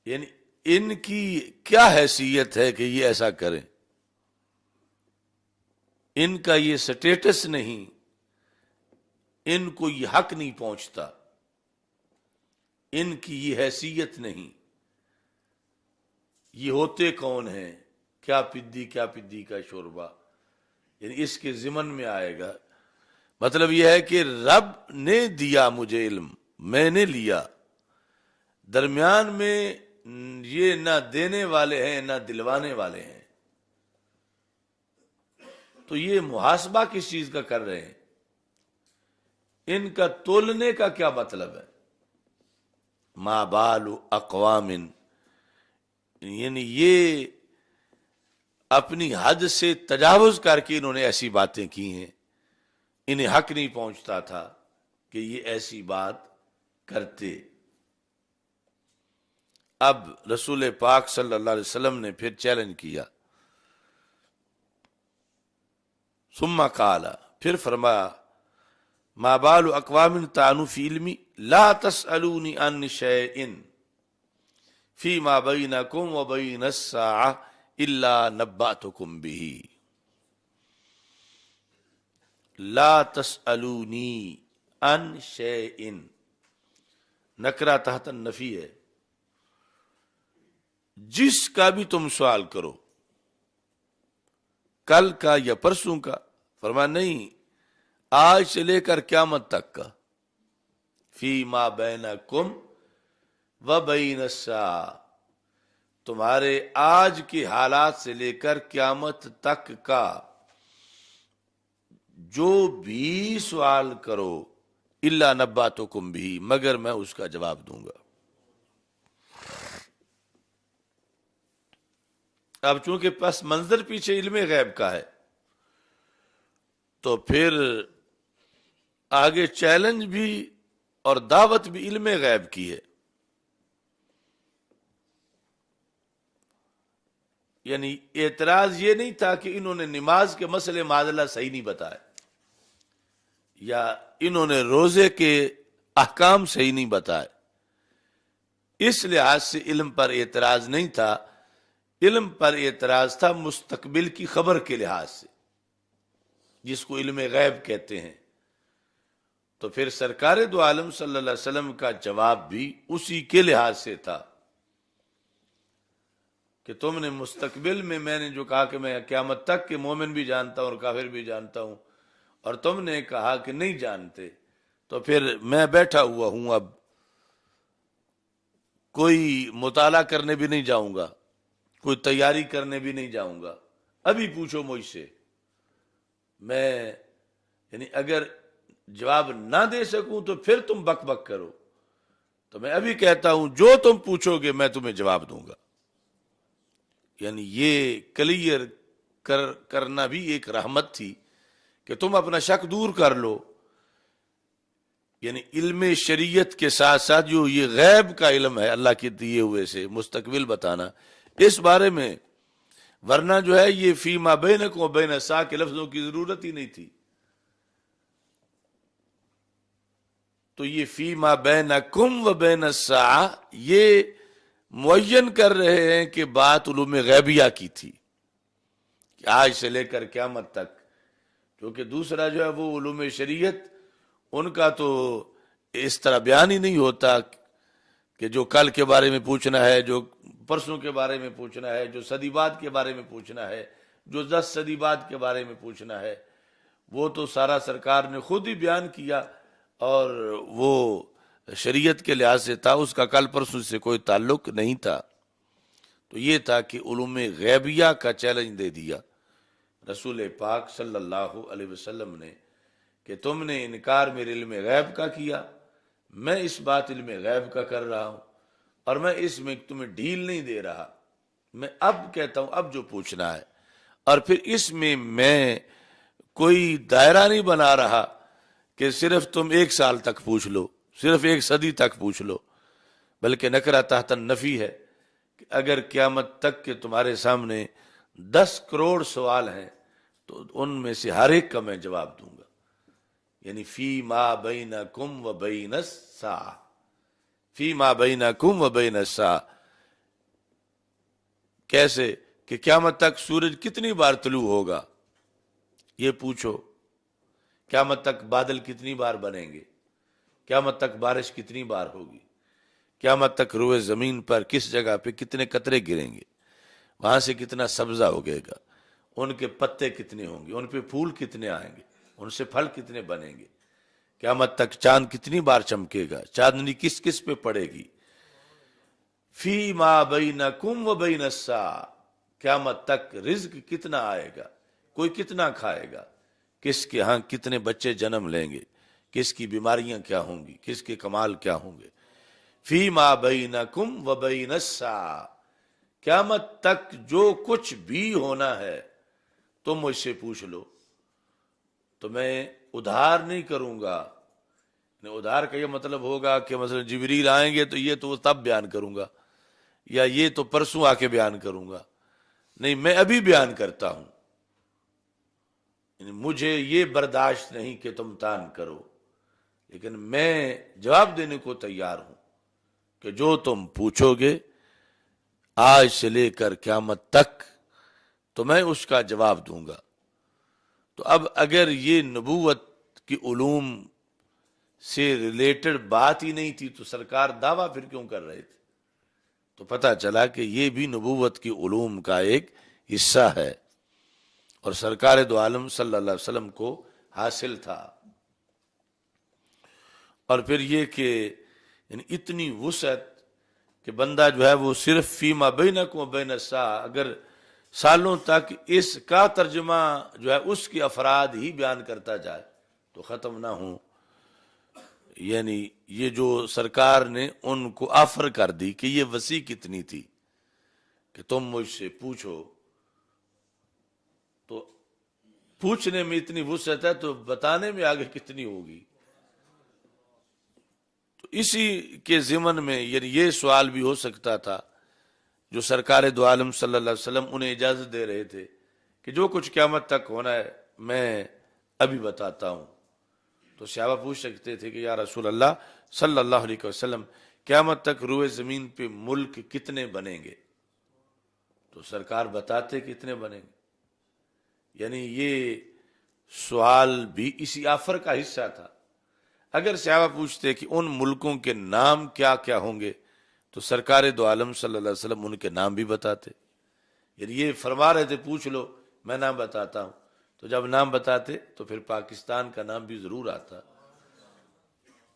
یعنی ان کی کیا حیثیت ہے کہ یہ ایسا کریں، ان کا یہ سٹیٹس نہیں، ان کو یہ حق نہیں پہنچتا، ان کی یہ حیثیت نہیں، یہ ہوتے کون ہیں، کیا پدی کا شوربہ، یعنی اس کے ضمن میں آئے گا۔ مطلب یہ ہے کہ رب نے دیا مجھے علم، میں نے لیا، درمیان میں یہ نہ دینے والے ہیں نہ دلوانے والے ہیں، تو یہ محاسبہ کس چیز کا کر رہے ہیں، ان کا تولنے کا کیا مطلب ہے، ما بال اقوام، یعنی یہ اپنی حد سے تجاوز کر کے انہوں نے ایسی باتیں کی ہیں، انہیں حق نہیں پہنچتا تھا کہ یہ ایسی بات کرتے۔ اب رسول پاک صلی اللہ علیہ وسلم نے پھر چیلنج کیا، ثم قال، پھر فرمایا، ما بال اقوام طعنوا فی علمی لا تسألونی عن شیء فیما بینکم و بین الساعہ الا نبأتکم بہ، لا تسألونی، ان شیئن، نکرہ تحت النفی ہے، جس کا بھی تم سوال کرو، کل کا یا پرسوں کا، فرمایا نہیں، آج سے لے کر قیامت تک کا، فی ما بینکم و بین الساعہ، تمہارے آج کے حالات سے لے کر قیامت تک کا جو بھی سوال کرو، الا نباتکم بھی، مگر میں اس کا جواب دوں گا۔ اب چونکہ پس منظر پیچھے علم غیب کا ہے، تو پھر آگے چیلنج بھی اور دعوت بھی علم غیب کی ہے۔ یعنی اعتراض یہ نہیں تھا کہ انہوں نے نماز کے مسئلے معادلہ صحیح نہیں بتائے، یا انہوں نے روزے کے احکام صحیح نہیں بتائے، اس لحاظ سے علم پر اعتراض نہیں تھا، علم پر اعتراض تھا مستقبل کی خبر کے لحاظ سے، جس کو علم غیب کہتے ہیں۔ تو پھر سرکار دو عالم صلی اللہ علیہ وسلم کا جواب بھی اسی کے لحاظ سے تھا کہ تم نے مستقبل میں نے جو کہا کہ میں قیامت تک کے مومن بھی جانتا ہوں اور کافر بھی جانتا ہوں، اور تم نے کہا کہ نہیں جانتے، تو پھر میں بیٹھا ہوا ہوں، اب کوئی مطالعہ کرنے بھی نہیں جاؤں گا، کوئی تیاری کرنے بھی نہیں جاؤں گا، ابھی پوچھو مجھ سے، میں یعنی اگر جواب نہ دے سکوں تو پھر تم بک بک کرو، تو میں ابھی کہتا ہوں جو تم پوچھو گے میں تمہیں جواب دوں گا۔ یعنی یہ کلیئر کرنا بھی ایک رحمت تھی کہ تم اپنا شک دور کر لو، یعنی علم شریعت کے ساتھ ساتھ جو یہ غیب کا علم ہے اللہ کے دیے ہوئے سے مستقبل بتانا، اس بارے میں، ورنہ جو ہے یہ فی ما بینکم و بین الساعہ کے لفظوں کی ضرورت ہی نہیں تھی۔ تو یہ فی ما بینکم و بین الساعہ یہ معین کر رہے ہیں کہ بات علوم غیبیہ کی تھی، کہ آج سے لے کر قیامت تک، کیونکہ دوسرا جو ہے وہ علوم شریعت ان کا تو اس طرح بیان ہی نہیں ہوتا کہ جو کل کے بارے میں پوچھنا ہے، جو پرسوں کے بارے میں پوچھنا ہے، جو صدی بعد کے بارے میں پوچھنا ہے، جو 10 صدی بعد کے بارے میں پوچھنا ہے، وہ تو سارا سرکار نے خود ہی بیان کیا، اور وہ شریعت کے لحاظ سے تھا، اس کا کل پرسوں سے کوئی تعلق نہیں تھا۔ تو یہ تھا کہ علوم غیبیہ کا چیلنج دے دیا رسول پاک صلی اللہ علیہ وسلم نے کہ تم نے انکار میرے علم غیب کا کیا، میں اس بات علم غیب کا کر رہا ہوں، اور میں اس میں تمہیں ڈھیل نہیں دے رہا، میں اب کہتا ہوں اب جو پوچھنا ہے، اور پھر اس میں کوئی دائرہ نہیں بنا رہا کہ صرف تم 1 سال تک پوچھ لو، صرف 1 صدی تک پوچھ لو، بلکہ نکرہ تحت النفی ہے کہ اگر قیامت تک کے تمہارے سامنے 10 کروڑ سوال ہیں تو ان میں سے ہر ایک کا میں جواب دوں گا۔ یعنی فی ما بینکم و بین الساعہ، فی ما بینکم و بین الساعہ، کیسے کہ قیامت تک سورج کتنی بار طلوع ہوگا یہ پوچھو، قیامت تک بادل کتنی بار بنیں گے، قیامت تک بارش کتنی بار ہوگی، قیامت تک روئے زمین پر کس جگہ پہ کتنے قطرے گریں گے، وہاں سے کتنا سبزہ اگے گا، ان کے پتے کتنے ہوں گے، ان پہ پھول کتنے آئیں گے، ان سے پھل کتنے بنیں گے، قیامت تک چاند کتنی بار چمکے گا، چاندنی کس کس پہ پڑے گی، فی ما بینکم و بین الساعہ، قیامت تک رزق کتنا آئے گا، کوئی کتنا کھائے گا، کس کے ہاں کتنے بچے جنم لیں گے، کس کی بیماریاں کیا ہوں گی، کس کے کمال کیا ہوں گے، فی ما بینکم و بین الساعہ، قیامت تک جو کچھ بھی ہونا ہے تم مجھ سے پوچھ لو، تو میں ادھار نہیں کروں گا۔ ادھار کا یہ مطلب ہوگا کہ مثلا جبریل آئیں گے تو یہ تو تب بیان کروں گا، یا یہ تو پرسوں آ کے بیان کروں گا، نہیں، میں ابھی بیان کرتا ہوں، مجھے یہ برداشت نہیں کہ تم تان کرو، لیکن میں جواب دینے کو تیار ہوں کہ جو تم پوچھو گے آج سے لے کر قیامت تک تو میں اس کا جواب دوں گا۔ تو اب اگر یہ نبوت کی علوم سے ریلیٹڈ بات ہی نہیں تھی تو سرکار دعویٰ پھر کیوں کر رہے تھے؟ تو پتہ چلا کہ یہ بھی نبوت کی علوم کا ایک حصہ ہے اور سرکار دو عالم صلی اللہ علیہ وسلم کو حاصل تھا۔ اور پھر یہ کہ یعنی اتنی وسعت کہ بندہ جو ہے وہ صرف فیما بینکم و بین الساعہ، اگر سالوں تک اس کا ترجمہ جو ہے اس کے افراد ہی بیان کرتا جائے تو ختم نہ ہوں۔ یعنی یہ جو سرکار نے ان کو آفر کر دی کہ یہ وسیع کتنی تھی کہ تم مجھ سے پوچھو، تو پوچھنے میں اتنی وسعت ہے تو بتانے میں آگے کتنی ہوگی۔ تو اسی کے ضمن میں یعنی یہ سوال بھی ہو سکتا تھا جو سرکار دو عالم صلی اللہ علیہ وسلم انہیں اجازت دے رہے تھے کہ جو کچھ قیامت تک ہونا ہے میں ابھی بتاتا ہوں، تو صحابہ پوچھ سکتے تھے کہ یا رسول اللہ صلی اللہ علیہ وسلم قیامت تک روئے زمین پہ ملک کتنے بنیں گے؟ تو سرکار بتاتے کتنے بنیں گے۔ یعنی یہ سوال بھی اسی آفر کا حصہ تھا۔ اگر صحابہ پوچھتے کہ ان ملکوں کے نام کیا کیا ہوں گے تو سرکار دو عالم صلی اللہ علیہ وسلم ان کے نام بھی بتاتے۔ یعنی یہ فرما رہے تھے پوچھ لو میں نام بتاتا ہوں، تو جب نام بتاتے تو پھر پاکستان کا نام بھی ضرور آتا۔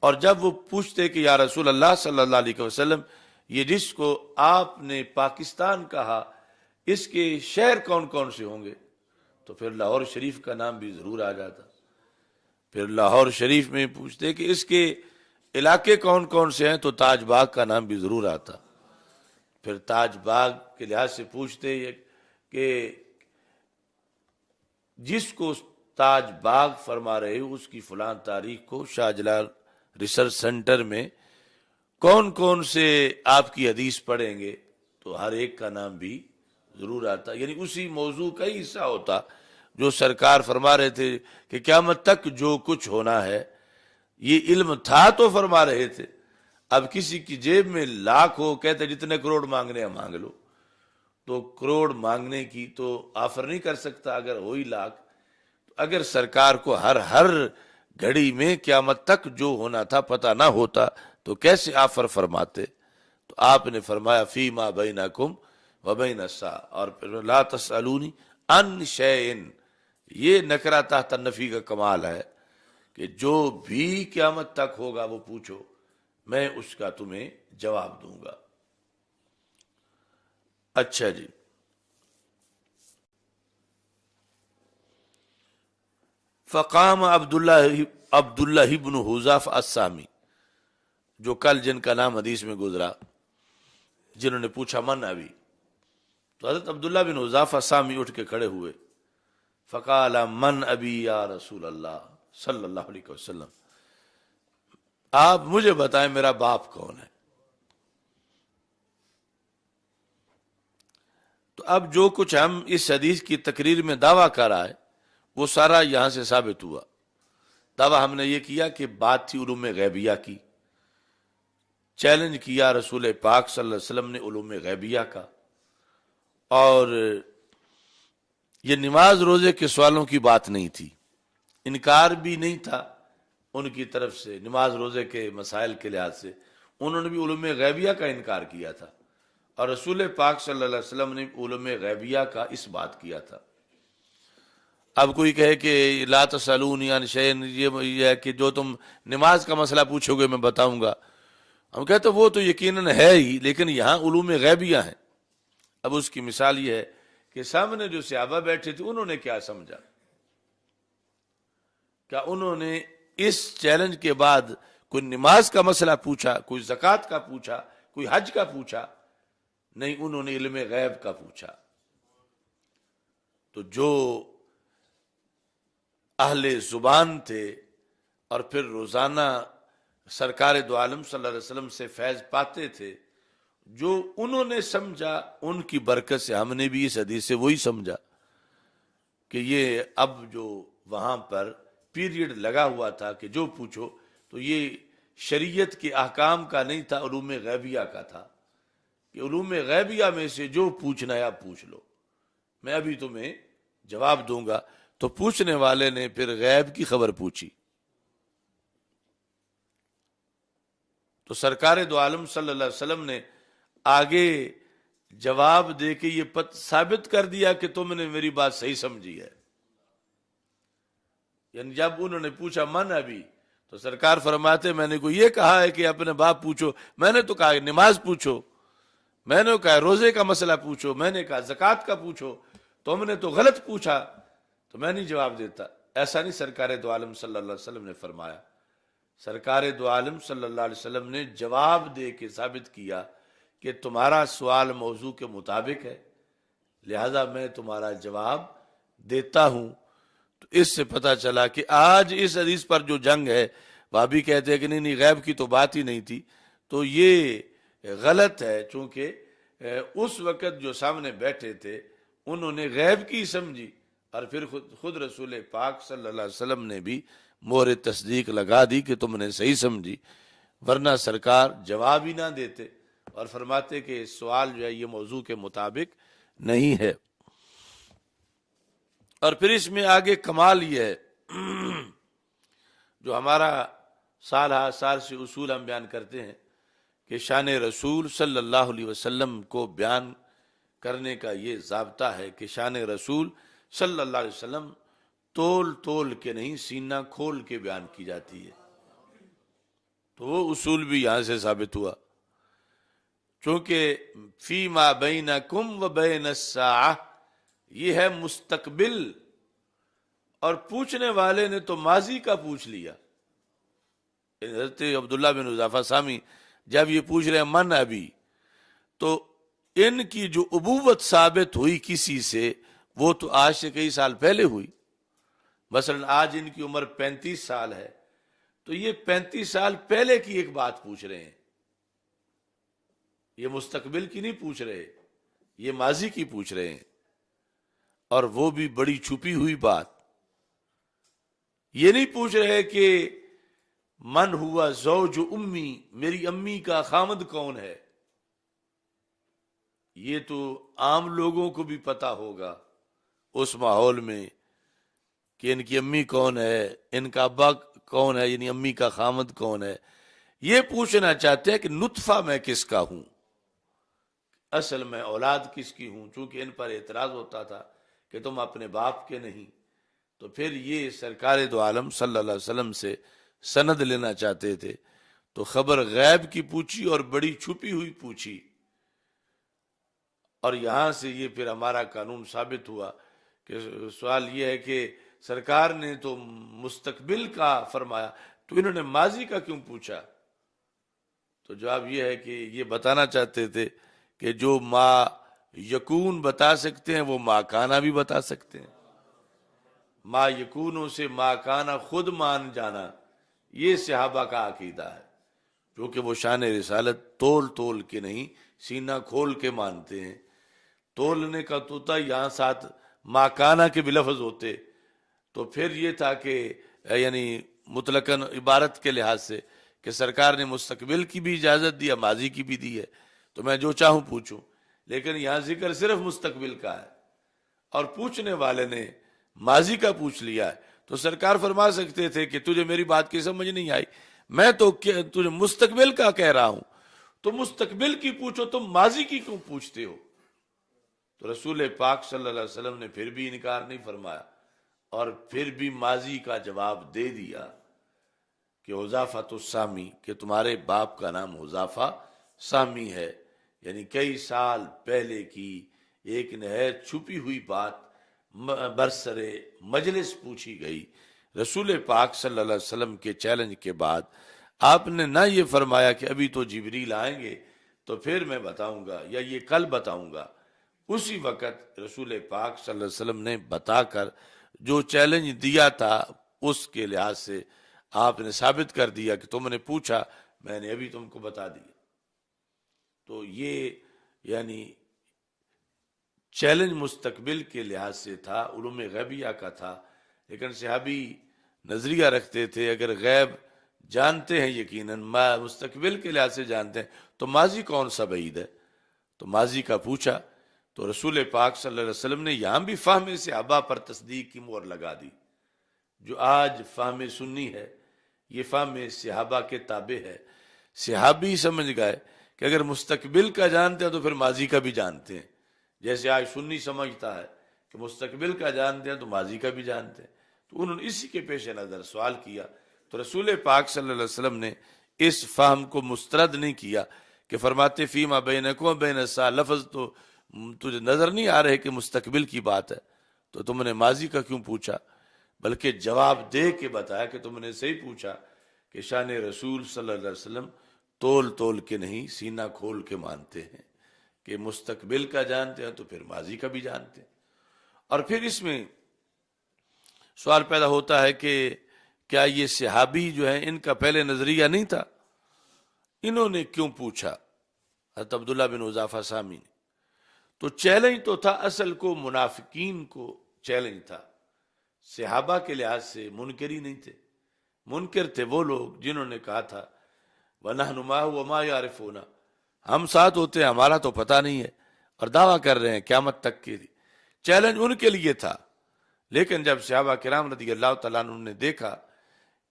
اور جب وہ پوچھتے کہ یا رسول اللہ صلی اللہ علیہ وسلم یہ جس کو آپ نے پاکستان کہا اس کے شہر کون کون سے ہوں گے، تو پھر لاہور شریف کا نام بھی ضرور آ جاتا۔ پھر لاہور شریف میں پوچھتے کہ اس کے علاقے کون کون سے ہیں تو تاج باغ کا نام بھی ضرور آتا۔ پھر تاج باغ کے لحاظ سے پوچھتے کہ جس کو تاج باغ فرما رہے ہو اس کی فلاں تاریخ کو شاہ جلال ریسرچ سینٹر میں کون کون سے آپ کی حدیث پڑھیں گے، تو ہر ایک کا نام بھی ضرور آتا۔ یعنی اسی موضوع کا ہی حصہ ہوتا جو سرکار فرما رہے تھے کہ قیامت تک جو کچھ ہونا ہے یہ علم تھا تو فرما رہے تھے۔ اب کسی کی جیب میں لاکھ ہو کہتے جتنے کروڑ مانگنے ہیں مانگ لو، تو کروڑ مانگنے کی تو آفر نہیں کر سکتا اگر ہوئی لاکھ۔ اگر سرکار کو ہر گھڑی میں قیامت تک جو ہونا تھا پتہ نہ ہوتا تو کیسے آفر فرماتے؟ تو آپ نے فرمایا فیما بینکم و بین الساعہ، اور پھر لا تسألونی عن شیئن، یہ نکرہ تحت نفی کا کمال ہے کہ جو بھی قیامت تک ہوگا وہ پوچھو میں اس کا تمہیں جواب دوں گا۔ اچھا جی، فقام عبداللہ بن حذافہ السامی، جو کل جن کا نام حدیث میں گزرا، جنہوں نے پوچھا من ابی، تو حضرت عبداللہ بن حذافہ السامی اٹھ کے کھڑے ہوئے، فقال من ابی یا رسول اللہ صلی اللہ علیہ وسلم، آپ مجھے بتائیں میرا باپ کون ہے۔ تو اب جو کچھ ہم اس حدیث کی تقریر میں دعویٰ کر رہا ہے وہ سارا یہاں سے ثابت ہوا۔ دعویٰ ہم نے یہ کیا کہ بات تھی علوم غیبیہ کی، چیلنج کیا رسول پاک صلی اللہ علیہ وسلم نے علوم غیبیہ کا، اور یہ نماز روزے کے سوالوں کی بات نہیں تھی، انکار بھی نہیں تھا ان کی طرف سے نماز روزے کے مسائل کے لحاظ سے، انہوں نے بھی علوم غیبیہ کا انکار کیا تھا، اور رسول پاک صلی اللہ علیہ وسلم نے علوم غیبیہ کا اس بات کیا تھا۔ اب کوئی کہے کہ لا تسألونی عن شیء، یہ ہے کہ جو تم نماز کا مسئلہ پوچھو گے میں بتاؤں گا، ہم کہتے وہ تو یقیناً ہے ہی، لیکن یہاں علوم غیبیہ ہیں۔ اب اس کی مثال یہ ہے کہ سامنے جو صحابہ بیٹھے تھے انہوں نے کیا سمجھا، کیا انہوں نے اس چیلنج کے بعد کوئی نماز کا مسئلہ پوچھا، کوئی زکوٰۃ کا پوچھا، کوئی حج کا پوچھا؟ نہیں، انہوں نے علم غیب کا پوچھا۔ تو جو اہل زبان تھے اور پھر روزانہ سرکار دو عالم صلی اللہ علیہ وسلم سے فیض پاتے تھے، جو انہوں نے سمجھا ان کی برکت سے ہم نے بھی اس حدیث سے وہی سمجھا کہ یہ اب جو وہاں پر پیریڈ لگا ہوا تھا کہ جو پوچھو، تو یہ شریعت کے احکام کا نہیں تھا، علوم غیبیہ کا تھا کہ علوم غیبیہ میں سے جو پوچھنا ہے آپ پوچھ لو، میں ابھی تمہیں جواب دوں گا۔ تو پوچھنے والے نے پھر غیب کی خبر پوچھی، تو سرکار دو عالم صلی اللہ علیہ وسلم نے آگے جواب دے کے یہ ثابت کر دیا کہ تم نے میری بات صحیح سمجھی ہے. یعنی جب انہوں نے پوچھا من ابھی، تو سرکار فرماتے میں نے کو یہ کہا ہے کہ اپنے باپ پوچھو، میں نے تو کہا نماز پوچھو، میں نے کہا روزے کا مسئلہ پوچھو، میں نے کہا زکوٰۃ کا پوچھو، تم نے تو غلط پوچھا تو میں نہیں جواب دیتا. ایسا نہیں سرکار دو عالم صلی اللہ علیہ وسلم نے فرمایا. سرکار دو عالم صلی اللہ علیہ وسلم نے جواب دے کے ثابت کیا کہ تمہارا سوال موضوع کے مطابق ہے، لہذا میں تمہارا جواب دیتا ہوں. تو اس سے پتہ چلا کہ آج اس حدیث پر جو جنگ ہے، بھابی کہتے ہیں کہ نہیں غیب کی تو بات ہی نہیں تھی، تو یہ غلط ہے. چونکہ اس وقت جو سامنے بیٹھے تھے انہوں نے غیب کی سمجھی، اور پھر خود رسول پاک صلی اللہ علیہ وسلم نے بھی مہر تصدیق لگا دی کہ تم نے صحیح سمجھی، ورنہ سرکار جواب ہی نہ دیتے اور فرماتے کہ سوال جو ہے یہ موضوع کے مطابق نہیں ہے. اور پھر اس میں آگے کمال یہ ہے جو ہمارا سال ہر سال سے اصول ہم بیان کرتے ہیں کہ شان رسول صلی اللہ علیہ وسلم کو بیان کرنے کا یہ ضابطہ ہے کہ شان رسول صلی اللہ علیہ وسلم تول تول کے نہیں، سینہ کھول کے بیان کی جاتی ہے. تو وہ اصول بھی یہاں سے ثابت ہوا، چونکہ فی ما بینکم و بین الساعہ یہ ہے مستقبل، اور پوچھنے والے نے تو ماضی کا پوچھ لیا. حضرت عبداللہ بن حذیفہ سامی جب یہ پوچھ رہے ہیں من ابھی، تو ان کی جو ابوت ثابت ہوئی کسی سے وہ تو آج سے کئی سال پہلے ہوئی. مثلا آج ان کی عمر 35 سال ہے، تو یہ 35 سال پہلے کی ایک بات پوچھ رہے ہیں. یہ مستقبل کی نہیں پوچھ رہے، یہ ماضی کی پوچھ رہے ہیں، اور وہ بھی بڑی چھپی ہوئی بات. یہ نہیں پوچھ رہے کہ من ہوا زوج امی، میری امی کا خامد کون ہے. یہ تو عام لوگوں کو بھی پتا ہوگا اس ماحول میں کہ ان کی امی کون ہے، ان کا ابا کون ہے، یعنی امی کا خامد کون ہے. یہ پوچھنا چاہتے ہیں کہ نطفہ میں کس کا ہوں، اصل میں اولاد کس کی ہوں. چونکہ ان پر اعتراض ہوتا تھا کہ تم اپنے باپ کے نہیں، تو پھر یہ سرکار دو عالم صلی اللہ علیہ وسلم سے سند لینا چاہتے تھے، تو خبر غیب کی پوچھی اور بڑی چھپی ہوئی پوچھی. اور یہاں سے یہ پھر ہمارا قانون ثابت ہوا کہ سوال یہ ہے کہ سرکار نے تو مستقبل کا فرمایا، تو انہوں نے ماضی کا کیوں پوچھا. تو جواب یہ ہے کہ یہ بتانا چاہتے تھے کہ جو ما یکون بتا سکتے ہیں وہ ما کانا بھی بتا سکتے ہیں. ما یکونوں سے ما کانا خود مان جانا یہ صحابہ کا عقیدہ ہے، کیونکہ وہ شان رسالت تول تول کے نہیں، سینہ کھول کے مانتے ہیں. تولنے کا تو تھا، یہاں ساتھ ما کانا کے بھی لفظ ہوتے تو پھر یہ تھا کہ یعنی مطلقاً عبارت کے لحاظ سے کہ سرکار نے مستقبل کی بھی اجازت دی، ماضی کی بھی دی ہے، تو میں جو چاہوں پوچھوں. لیکن یہاں ذکر صرف مستقبل کا ہے اور پوچھنے والے نے ماضی کا پوچھ لیا ہے. تو سرکار فرما سکتے تھے کہ تجھے میری بات کی سمجھ نہیں آئی، میں تو تجھے مستقبل کا کہہ رہا ہوں، تو مستقبل کی پوچھو، تم ماضی کی کیوں پوچھتے ہو. تو رسول پاک صلی اللہ علیہ وسلم نے پھر بھی انکار نہیں فرمایا اور پھر بھی ماضی کا جواب دے دیا کہ حذیفہ السامی، کہ تمہارے باپ کا نام حذیفہ سامی ہے. یعنی کئی سال پہلے کی ایک نہایت چھپی ہوئی بات برسر مجلس پوچھی گئی. رسول پاک صلی اللہ علیہ وسلم کے چیلنج کے بعد آپ نے نہ یہ فرمایا کہ ابھی تو جبریل آئیں گے تو پھر میں بتاؤں گا یا یہ کل بتاؤں گا. اسی وقت رسول پاک صلی اللہ علیہ وسلم نے بتا کر جو چیلنج دیا تھا اس کے لحاظ سے آپ نے ثابت کر دیا کہ تم نے پوچھا، میں نے ابھی تم کو بتا دیا. تو یہ یعنی چیلنج مستقبل کے لحاظ سے تھا، علوم غیبیہ کا تھا. لیکن صحابی نظریہ رکھتے تھے اگر غیب جانتے ہیں یقیناً مستقبل کے لحاظ سے جانتے ہیں تو ماضی کون سا بعید ہے. تو ماضی کا پوچھا تو رسول پاک صلی اللہ علیہ وسلم نے یہاں بھی فہم صحابہ پر تصدیق کی مہر لگا دی. جو آج فہم سنی ہے یہ فہم صحابہ کے تابع ہے. صحابی سمجھ گئے کہ اگر مستقبل کا جانتے ہیں تو پھر ماضی کا بھی جانتے ہیں، جیسے آج سنی سمجھتا ہے کہ مستقبل کا جانتے ہیں تو ماضی کا بھی جانتے ہیں، تو انہوں نے اسی کے پیش نظر سوال کیا۔ تو رسول پاک صلی اللہ علیہ وسلم نے اس فہم کو مسترد نہیں کیا کہ فرماتے فیما بینکم و بین الساعہ، لفظ تو تجھے نظر نہیں آ رہے کہ مستقبل کی بات ہے تو تم نے ماضی کا کیوں پوچھا، بلکہ جواب دے کے بتایا کہ تم نے صحیح پوچھا کہ شان رسول صلی اللہ علیہ وسلم تول تول کے نہیں سینہ کھول کے مانتے ہیں کہ مستقبل کا جانتے ہیں تو پھر ماضی کا بھی جانتے ہیں۔ اور پھر اس میں سوال پیدا ہوتا ہے کہ کیا یہ صحابی جو ہیں ان کا پہلے نظریہ نہیں تھا، انہوں نے کیوں پوچھا؟ حضرت عبداللہ بن حذافہ سامی نے تو چیلنج تو تھا، اصل کو منافقین کو چیلنج تھا، صحابہ کے لحاظ سے منکر ہی نہیں تھے۔ منکر تھے وہ لوگ جنہوں نے کہا تھا وَنَحْنُ مَعَهُ وَمَا يَعْرِفُونَ، ہم ساتھ ہوتے ہیں ہمارا تو پتہ نہیں ہے، اور دعویٰ کر رہے ہیں قیامت تک کے لیے۔ چیلنج ان کے لیے تھا، لیکن جب صحابہ کرام رضی اللہ تعالیٰ عنہ نے دیکھا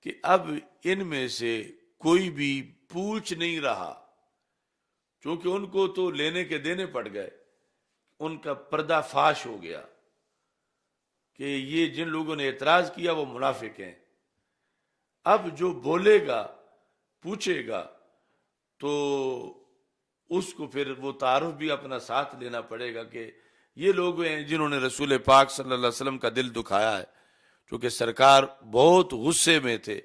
کہ اب ان میں سے کوئی بھی پوچھ نہیں رہا، چونکہ ان کو تو لینے کے دینے پڑ گئے، ان کا پردہ فاش ہو گیا کہ یہ جن لوگوں نے اعتراض کیا وہ منافق ہیں۔ اب جو بولے گا پوچھے گا تو اس کو پھر وہ تعارف بھی اپنا ساتھ لینا پڑے گا کہ یہ لوگ ہیں جنہوں نے رسول پاک صلی اللہ علیہ وسلم کا دل دکھایا ہے، چونکہ سرکار بہت غصے میں تھے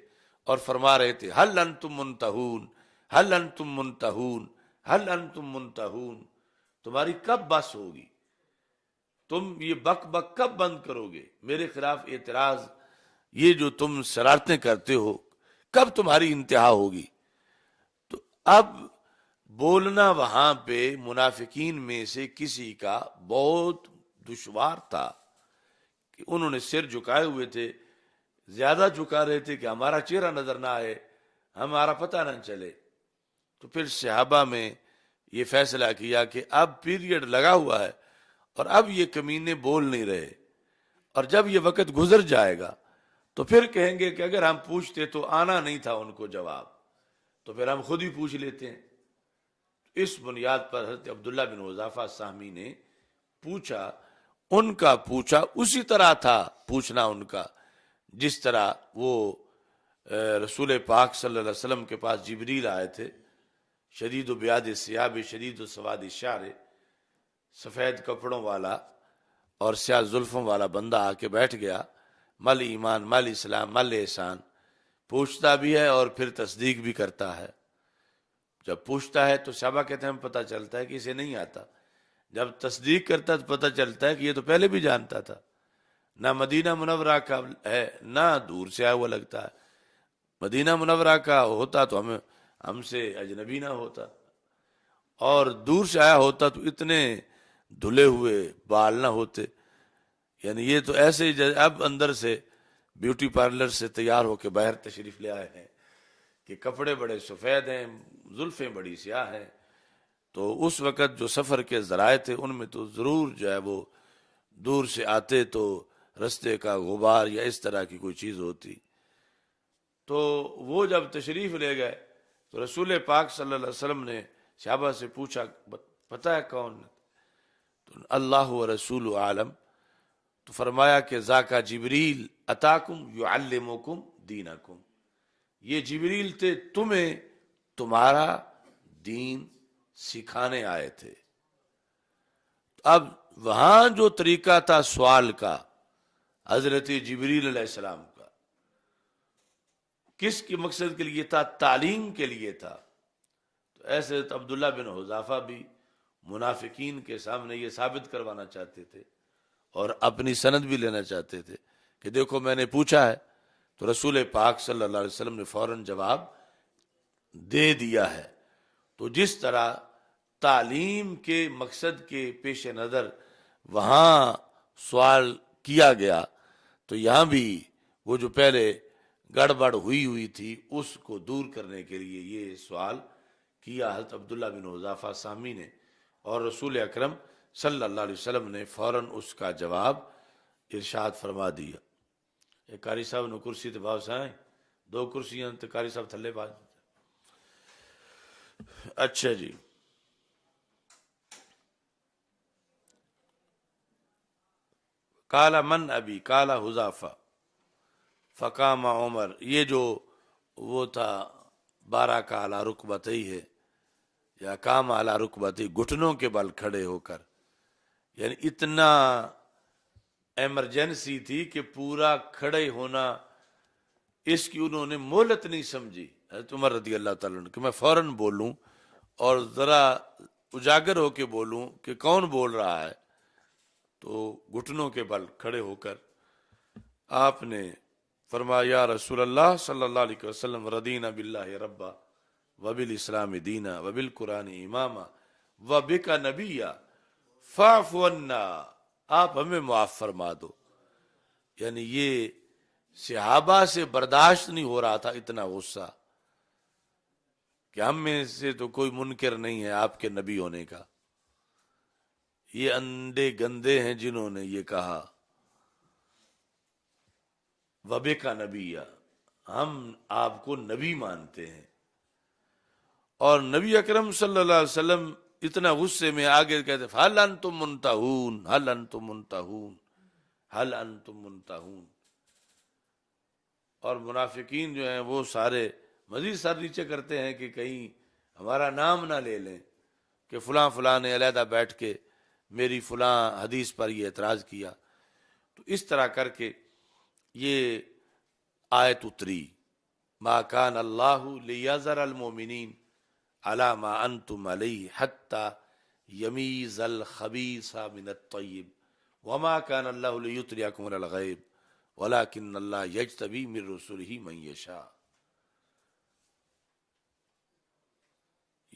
اور فرما رہے تھے ہل انتم منتہون، ہل انتم منتہون، ہل انتم منتہون، تمہاری کب بس ہوگی، تم یہ بک بک کب بند کرو گے، میرے خلاف اعتراض، یہ جو تم شرارتیں کرتے ہو کب تمہاری انتہا ہوگی۔ تو اب بولنا وہاں پہ منافقین میں سے کسی کا بہت دشوار تھا کہ انہوں نے سر جھکائے ہوئے تھے، زیادہ جھکا رہے تھے کہ ہمارا چہرہ نظر نہ آئے، ہمارا پتہ نہ چلے۔ تو پھر صحابہ میں یہ فیصلہ کیا کہ اب پیریڈ لگا ہوا ہے اور اب یہ کمینے بول نہیں رہے، اور جب یہ وقت گزر جائے گا تو پھر کہیں گے کہ اگر ہم پوچھتے تو آنا نہیں تھا ان کو جواب، تو پھر ہم خود ہی پوچھ لیتے ہیں۔ اس بنیاد پر حضرت عبداللہ بن حذافہ سامی نے پوچھا، ان کا پوچھا اسی طرح تھا پوچھنا ان کا جس طرح وہ رسول پاک صلی اللہ علیہ وسلم کے پاس جبریل آئے تھے، شدید و بیاد الثیاب شدید و سواد الشعر، سفید کپڑوں والا اور سیاہ زلفوں والا بندہ آ کے بیٹھ گیا، مل ایمان مل اسلام مل احسان، پوچھتا بھی ہے اور پھر تصدیق بھی کرتا ہے۔ جب پوچھتا ہے تو صحابہ کہتے ہیں ہم پتہ چلتا ہے کہ اسے نہیں آتا، جب تصدیق کرتا ہے تو پتہ چلتا ہے کہ یہ تو پہلے بھی جانتا تھا، نہ مدینہ منورہ کا ہے نہ دور سے آیا ہوا لگتا ہے، مدینہ منورہ کا ہوتا تو ہم سے اجنبی نہ ہوتا، اور دور سے آیا ہوتا تو اتنے دھلے ہوئے بال نہ ہوتے، یعنی یہ تو ایسے ہی اب اندر سے بیوٹی پارلر سے تیار ہو کے باہر تشریف لے آئے ہیں کہ کپڑے بڑے سفید ہیں، زلفیں بڑی سیاہ ہیں، تو اس وقت جو سفر کے ذرائع تھے ان میں تو ضرور جو ہے وہ دور سے آتے تو رستے کا غبار یا اس طرح کی کوئی چیز ہوتی۔ تو وہ جب تشریف لے گئے تو رسول پاک صلی اللہ علیہ وسلم نے صحابہ سے پوچھا پتہ ہے کون؟ تو اللہ و رسول عالم، تو فرمایا کہ ذاکا جبریل اتاکم یعلمکم دینکم، یہ جبریل تھے تمہیں تمہارا دین سکھانے آئے تھے۔ اب وہاں جو طریقہ تھا سوال کا حضرت جبریل علیہ السلام کا، کس کی مقصد کے لیے تھا؟ تعلیم کے لیے تھا۔ تو ایسے عبداللہ بن حذافہ بھی منافقین کے سامنے یہ ثابت کروانا چاہتے تھے اور اپنی سند بھی لینا چاہتے تھے کہ دیکھو میں نے پوچھا ہے، تو رسول پاک صلی اللہ علیہ وسلم نے فوراً جواب دے دیا ہے۔ تو جس طرح تعلیم کے مقصد کے پیش نظر وہاں سوال کیا گیا، تو یہاں بھی وہ جو پہلے گڑبڑ ہوئی تھی اس کو دور کرنے کے لیے یہ سوال کیا حضرت عبداللہ بن حذافہ سامی نے، اور رسول اکرم صلی اللہ علیہ وسلم نے فوراً اس کا جواب ارشاد فرما دیا۔ ایک قاری صاحب نے کرسی تے باؤ سائیں، دو کرسیاں تے قاری صاحب تھلے باز۔ اچھا جی، کالا من ابی کالا حذافہ فقام عمر، یہ جو وہ تھا 12 کا اعلی رکبتئی ہے، یا کام اعلی رکبتئی، گھٹنوں کے بل کھڑے ہو کر، یعنی اتنا ایمرجنسی تھی کہ پورا کھڑے ہونا اس کی انہوں نے مہلت نہیں سمجھی حضرت عمر رضی اللہ تعالیٰ عنہ کہ میں فوراً بولوں اور ذرا اجاگر ہو کے بولوں کہ کون بول رہا ہے. تو گھٹنوں کے بل کھڑے ہو کر آپ نے فرمایا یا رسول اللہ صلی اللہ علیہ وسلم ردینا باللہ ربا وبالاسلام دینا وبالقرآن اماما وبک نبیا فاعف عنا، آپ ہمیں معاف فرما دو. یعنی یہ صحابہ سے برداشت نہیں ہو رہا تھا اتنا غصہ کہ ہم میں سے تو کوئی منکر نہیں ہے آپ کے نبی ہونے کا. یہ انڈے گندے ہیں جنہوں نے یہ کہا وبے کا نبی، ہم آپ کو نبی مانتے ہیں. اور نبی اکرم صلی اللہ علیہ وسلم اتنا غصے میں آگے کہتے حل انتم منتہون حل انتم منتہون حل انتم منتہون. اور منافقین جو ہیں وہ سارے مزید سر نیچے کرتے ہیں کہ کہیں ہمارا نام نہ لے لیں کہ فلاں فلاں نے علیحدہ بیٹھ کے میری فلاں حدیث پر یہ اعتراض کیا. تو اس طرح کر کے یہ آیت اتری ما کان اللہ لیذر المؤمنین علی ما انتم علیہ حتی یمیز الخبیث من الطیب وما کان اللہ لیطلعکم علی الغیب ولکن اللہ یجتبی من رسلہ من یشاء.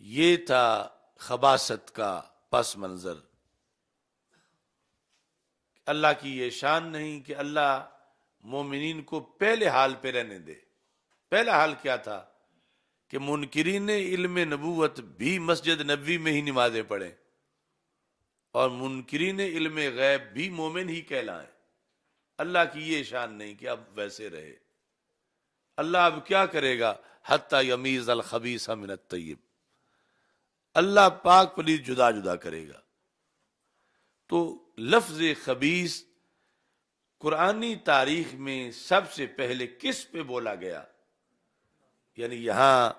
یہ تھا خباثت کا پس منظر. اللہ کی یہ شان نہیں کہ اللہ مومنین کو پہلے حال پہ رہنے دے. پہلا حال کیا تھا کہ منکرین علم نبوت بھی مسجد نبوی میں ہی نمازیں پڑھیں اور منکرین علم غیب بھی مومن ہی کہلائیں. اللہ کی یہ شان نہیں کہ اب ویسے رہے. اللہ اب کیا کرے گا حتی یمیز الخبیث من الطیب، اللہ پاک پلیت جدا جدا کرے گا. تو لفظ خبیث قرآنی تاریخ میں سب سے پہلے کس پہ بولا گیا؟ یعنی یہاں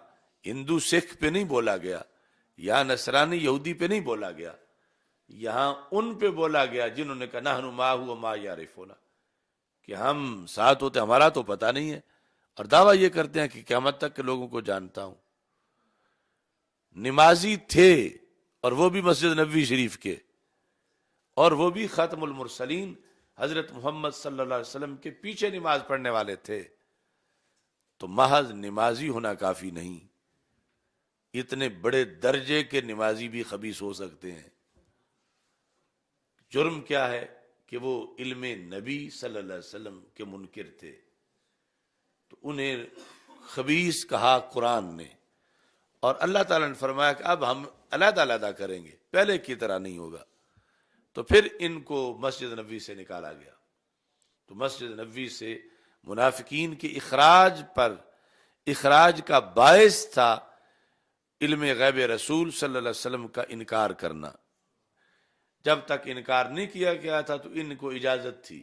ہندو سکھ پہ نہیں بولا گیا، یہاں نصرانی یہودی پہ نہیں بولا گیا، یہاں ان پہ بولا گیا جنہوں نے کہا نحن معہ وما یعرفون، کہ ہم ساتھ ہوتے ہمارا تو پتہ نہیں ہے اور دعویٰ یہ کرتے ہیں کہ قیامت تک کے لوگوں کو جانتا ہوں. نمازی تھے اور وہ بھی مسجد نبوی شریف کے، اور وہ بھی ختم المرسلین حضرت محمد صلی اللہ علیہ وسلم کے پیچھے نماز پڑھنے والے تھے. تو محض نمازی ہونا کافی نہیں، اتنے بڑے درجے کے نمازی بھی خبیث ہو سکتے ہیں. جرم کیا ہے کہ وہ علم نبی صلی اللہ علیہ وسلم کے منکر تھے، تو انہیں خبیث کہا قرآن نے. اور اللہ تعالیٰ نے فرمایا کہ اب ہم علیحدہ علیحدہ کریں گے، پہلے کی طرح نہیں ہوگا. تو پھر ان کو مسجد نبوی سے نکالا گیا. تو مسجد نبوی سے منافقین کے اخراج کا باعث تھا علم غیب رسول صلی اللہ علیہ وسلم کا انکار کرنا. جب تک انکار نہیں کیا گیا تھا تو ان کو اجازت تھی،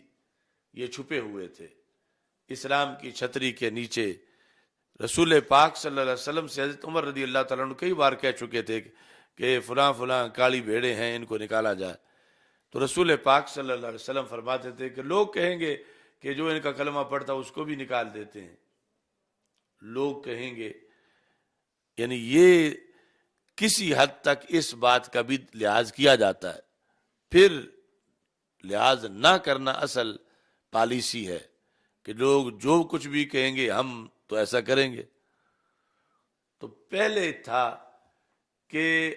یہ چھپے ہوئے تھے اسلام کی چھتری کے نیچے. رسول پاک صلی اللہ علیہ وسلم سے حضرت عمر رضی اللہ تعالیٰ عنہ کئی بار کہہ چکے تھے کہ فلاں فلاں کالی بھیڑیں ہیں ان کو نکالا جائے. تو رسول پاک صلی اللہ علیہ وسلم فرماتے تھے کہ لوگ کہیں گے کہ جو ان کا کلمہ پڑھتا اس کو بھی نکال دیتے ہیں. لوگ کہیں گے، یعنی یہ کسی حد تک اس بات کا بھی لحاظ کیا جاتا ہے. پھر لحاظ نہ کرنا اصل پالیسی ہے کہ لوگ جو کچھ بھی کہیں گے ہم تو ایسا کریں گے. تو پہلے تھا کہ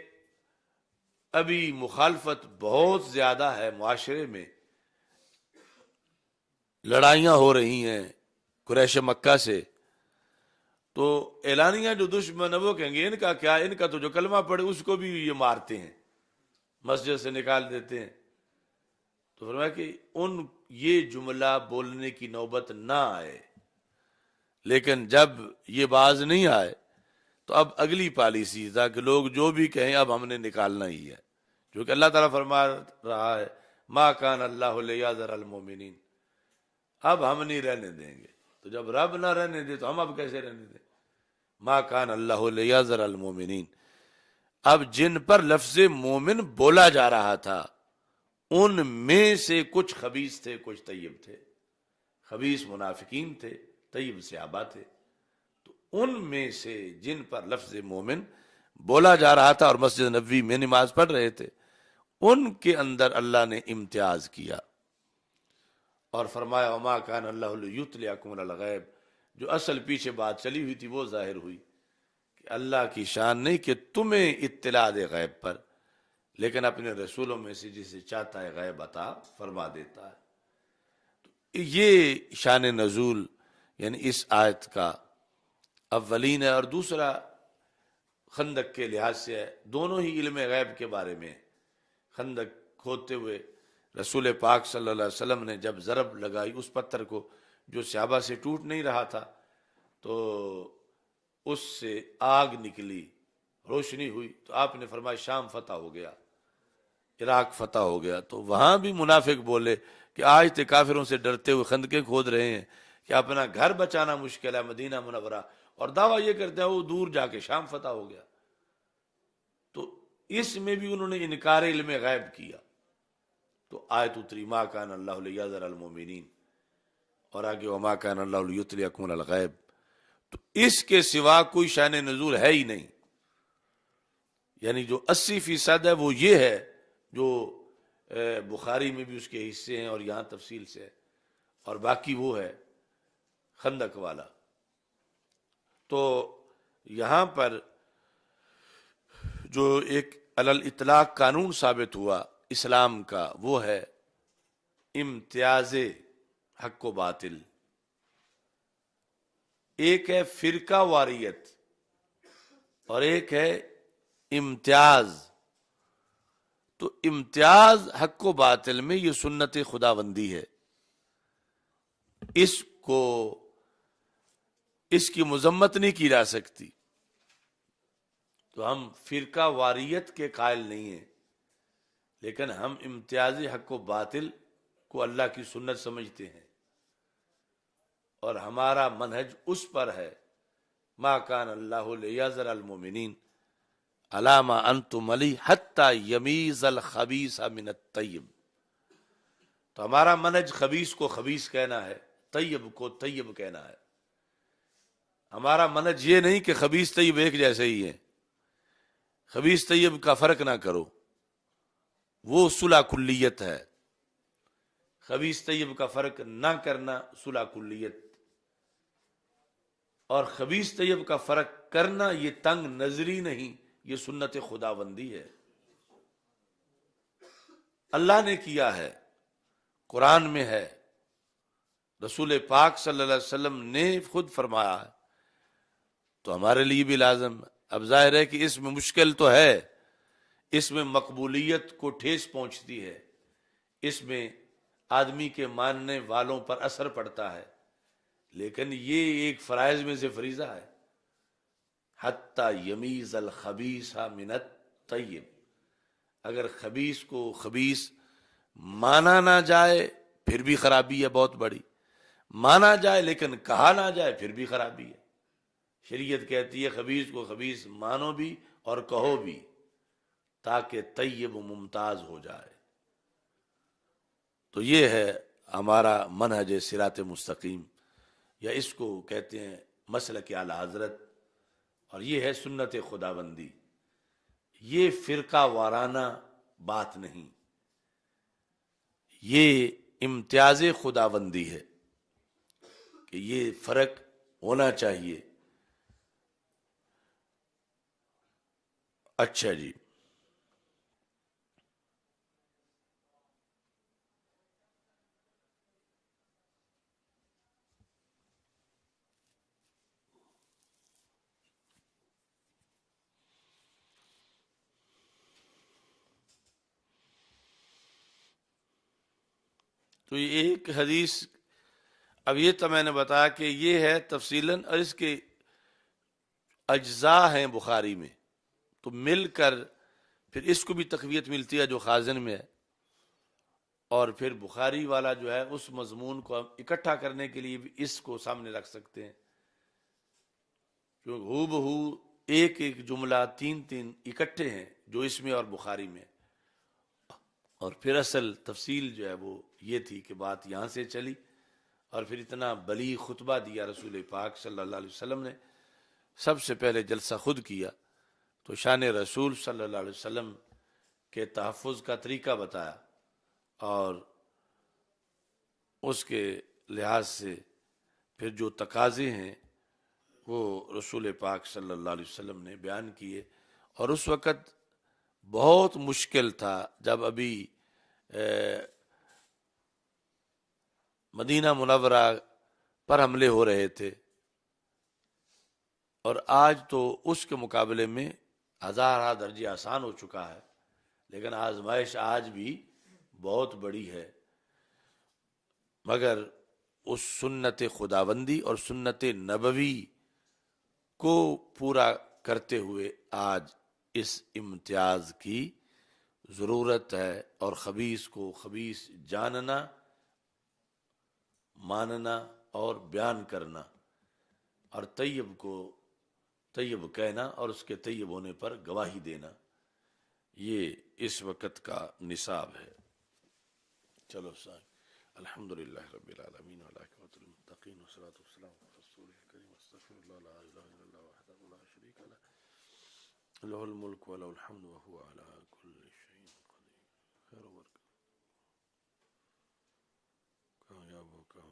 ابھی مخالفت بہت زیادہ ہے معاشرے میں، لڑائیاں ہو رہی ہیں قریش مکہ سے. تو اعلانیہ جو دشمن ہے وہ کہیں گے ان کا کیا، ان کا تو جو کلمہ پڑھے اس کو بھی یہ مارتے ہیں، مسجد سے نکال دیتے ہیں. تو فرمایا کہ ان یہ جملہ بولنے کی نوبت نہ آئے. لیکن جب یہ باز نہیں آئے تو اب اگلی پالیسی تھا کہ لوگ جو بھی کہیں اب ہم نے نکالنا ہی ہے، جو کہ اللہ تعالیٰ فرما رہا ہے ما کان اللہ لیذر المومنین، اب ہم نہیں رہنے دیں گے۔ تو جب رب نہ رہنے دے تو ہم اب کیسے رہنے دیں؟ ما کان اللہ لیذر المومنین، اب جن پر لفظ مومن بولا جا رہا تھا ان میں سے کچھ خبیث تھے، کچھ طیب تھے۔ خبیث منافقین تھے، طیب صحابہ تھے۔ تو ان میں سے جن پر لفظ مومن بولا جا رہا تھا اور مسجد نبوی میں نماز پڑھ رہے تھے، ان کے اندر اللہ نے امتیاز کیا اور فرمایا وما کان اللہ لیطلعکم علی الغیب، جو اصل پیچھے بات چلی ہوئی تھی وہ ظاہر ہوئی کہ اللہ کی شان نہیں کہ تمہیں اطلاع دے غیب پر، لیکن اپنے رسولوں میں سے جسے چاہتا ہے غیب عطا فرما دیتا ہے۔ یہ شان نزول یعنی اس آیت کا اولین ہے، اور دوسرا خندق کے لحاظ سے ہے، دونوں ہی علم غیب کے بارے میں۔ خندق کھودتے ہوئے رسول پاک صلی اللہ علیہ وسلم نے جب ضرب لگائی اس پتھر کو جو صحابہ سے ٹوٹ نہیں رہا تھا، تو اس سے آگ نکلی، روشنی ہوئی، تو آپ نے فرمایا شام فتح ہو گیا، عراق فتح ہو گیا۔ تو وہاں بھی منافق بولے کہ آج تے کافروں سے ڈرتے ہوئے خندقیں کھود رہے ہیں کہ اپنا گھر بچانا مشکل ہے مدینہ منورہ، اور دعویٰ یہ کرتے ہیں وہ دور جا کے شام فتح ہو گیا۔ تو اس میں بھی انہوں نے انکار علم غیب کیا، تو آیت اتری ما کان اللہ لیذر المومنین، اور آگے وما کان اللہ لیطلعکم علی الغیب۔ تو اس کے سوا کوئی شان نزول ہے ہی نہیں، یعنی جو 80% ہے وہ یہ ہے جو بخاری میں بھی اس کے حصے ہیں اور یہاں تفصیل سے ہے، اور باقی وہ ہے خندق والا۔ تو یہاں پر جو ایک علی الاطلاق قانون ثابت ہوا اسلام کا وہ ہے امتیاز حق و باطل۔ ایک ہے فرقہ واریت اور ایک ہے امتیاز۔ تو امتیاز حق و باطل میں یہ سنت خداوندی ہے، اس کی مذمت نہیں کی جا سکتی۔ تو ہم فرقہ واریت کے قائل نہیں ہیں، لیکن ہم امتیاز حق و باطل کو اللہ کی سنت سمجھتے ہیں، اور ہمارا منہج اس پر ہے ما کان اللہ لیذر المومنین علی ما انتم علیہ حتی یمیز الخبیث من الطیب۔ تو ہمارا منہج خبیث کو خبیث کہنا ہے، طیب کو طیب کہنا ہے۔ ہمارا منہج یہ نہیں کہ خبیث طیب ایک جیسے ہی ہیں، خبیث طیب کا فرق نہ کرو، وہ صلح کلیت ہے۔ خبیث طیب کا فرق نہ کرنا صلح کلیت، اور خبیث طیب کا فرق کرنا یہ تنگ نظری نہیں، یہ سنت خداوندی ہے، اللہ نے کیا ہے، قرآن میں ہے، رسول پاک صلی اللہ علیہ وسلم نے خود فرمایا ہے، تو ہمارے لیے بھی لازم۔ اب ظاہر ہے کہ اس میں مشکل تو ہے، اس میں مقبولیت کو ٹھیس پہنچتی ہے، اس میں آدمی کے ماننے والوں پر اثر پڑتا ہے، لیکن یہ ایک فرائض میں سے فریضہ ہے، حتی یمیز الخبیث من الطیب۔ اگر خبیث کو خبیث مانا نہ جائے پھر بھی خرابی ہے بہت بڑی، مانا جائے لیکن کہا نہ جائے پھر بھی خرابی ہے۔ شریعت کہتی ہے خبیث کو خبیث مانو بھی اور کہو بھی، تاکہ طیب ممتاز ہو جائے۔ تو یہ ہے ہمارا منہج صراط مستقیم، یا اس کو کہتے ہیں مسلک اعلی حضرت، اور یہ ہے سنت خداوندی۔ یہ فرقہ وارانہ بات نہیں، یہ امتیاز خداوندی ہے کہ یہ فرق ہونا چاہیے۔ اچھا جی، تو یہ ایک حدیث، اب یہ تو میں نے بتایا کہ یہ ہے تفصیلاً، اور اس کے اجزاء ہیں بخاری میں، تو مل کر پھر اس کو بھی تقویت ملتی ہے جو خازن میں ہے، اور پھر بخاری والا جو ہے اس مضمون کو ہم اکٹھا کرنے کے لیے بھی اس کو سامنے رکھ سکتے ہیں، جو ہو بہو ایک ایک جملہ تین تین اکٹھے ہیں جو اس میں اور بخاری میں، اور پھر اصل تفصیل جو ہے وہ یہ تھی کہ بات یہاں سے چلی، اور پھر اتنا بلیغ خطبہ دیا رسول پاک صلی اللہ علیہ وسلم نے، سب سے پہلے جلسہ خود کیا تو شان رسول صلی اللہ علیہ وسلم کے تحفظ کا طریقہ بتایا، اور اس کے لحاظ سے پھر جو تقاضے ہیں وہ رسول پاک صلی اللہ علیہ وسلم نے بیان کیے، اور اس وقت بہت مشکل تھا جب ابھی مدینہ منورہ پر حملے ہو رہے تھے، اور آج تو اس کے مقابلے میں ہزارہ درجے آسان ہو چکا ہے، لیکن آزمائش آج بھی بہت بڑی ہے، مگر اس سنت خداوندی اور سنت نبوی کو پورا کرتے ہوئے آج اس امتیاز کی ضرورت ہے، اور خبیث کو خبیث جاننا، ماننا اور بیان کرنا، اور طیب کو طیب کہنا اور اس کے طیب ہونے پر گواہی دینا، یہ اس وقت کا نصاب ہے۔ چلو سائیں، الحمدللہ رب العالمین والعاقبۃ للمتقین والصلاۃ والسلام علی رسول الکریم استغفر اللہ لا الہ الا اللہ وحدہ لا شریک لہ لہ الملک ولہ الحمد وهو علی کل شیء قدیر۔ خیر و برکت، کامیاب ہو کام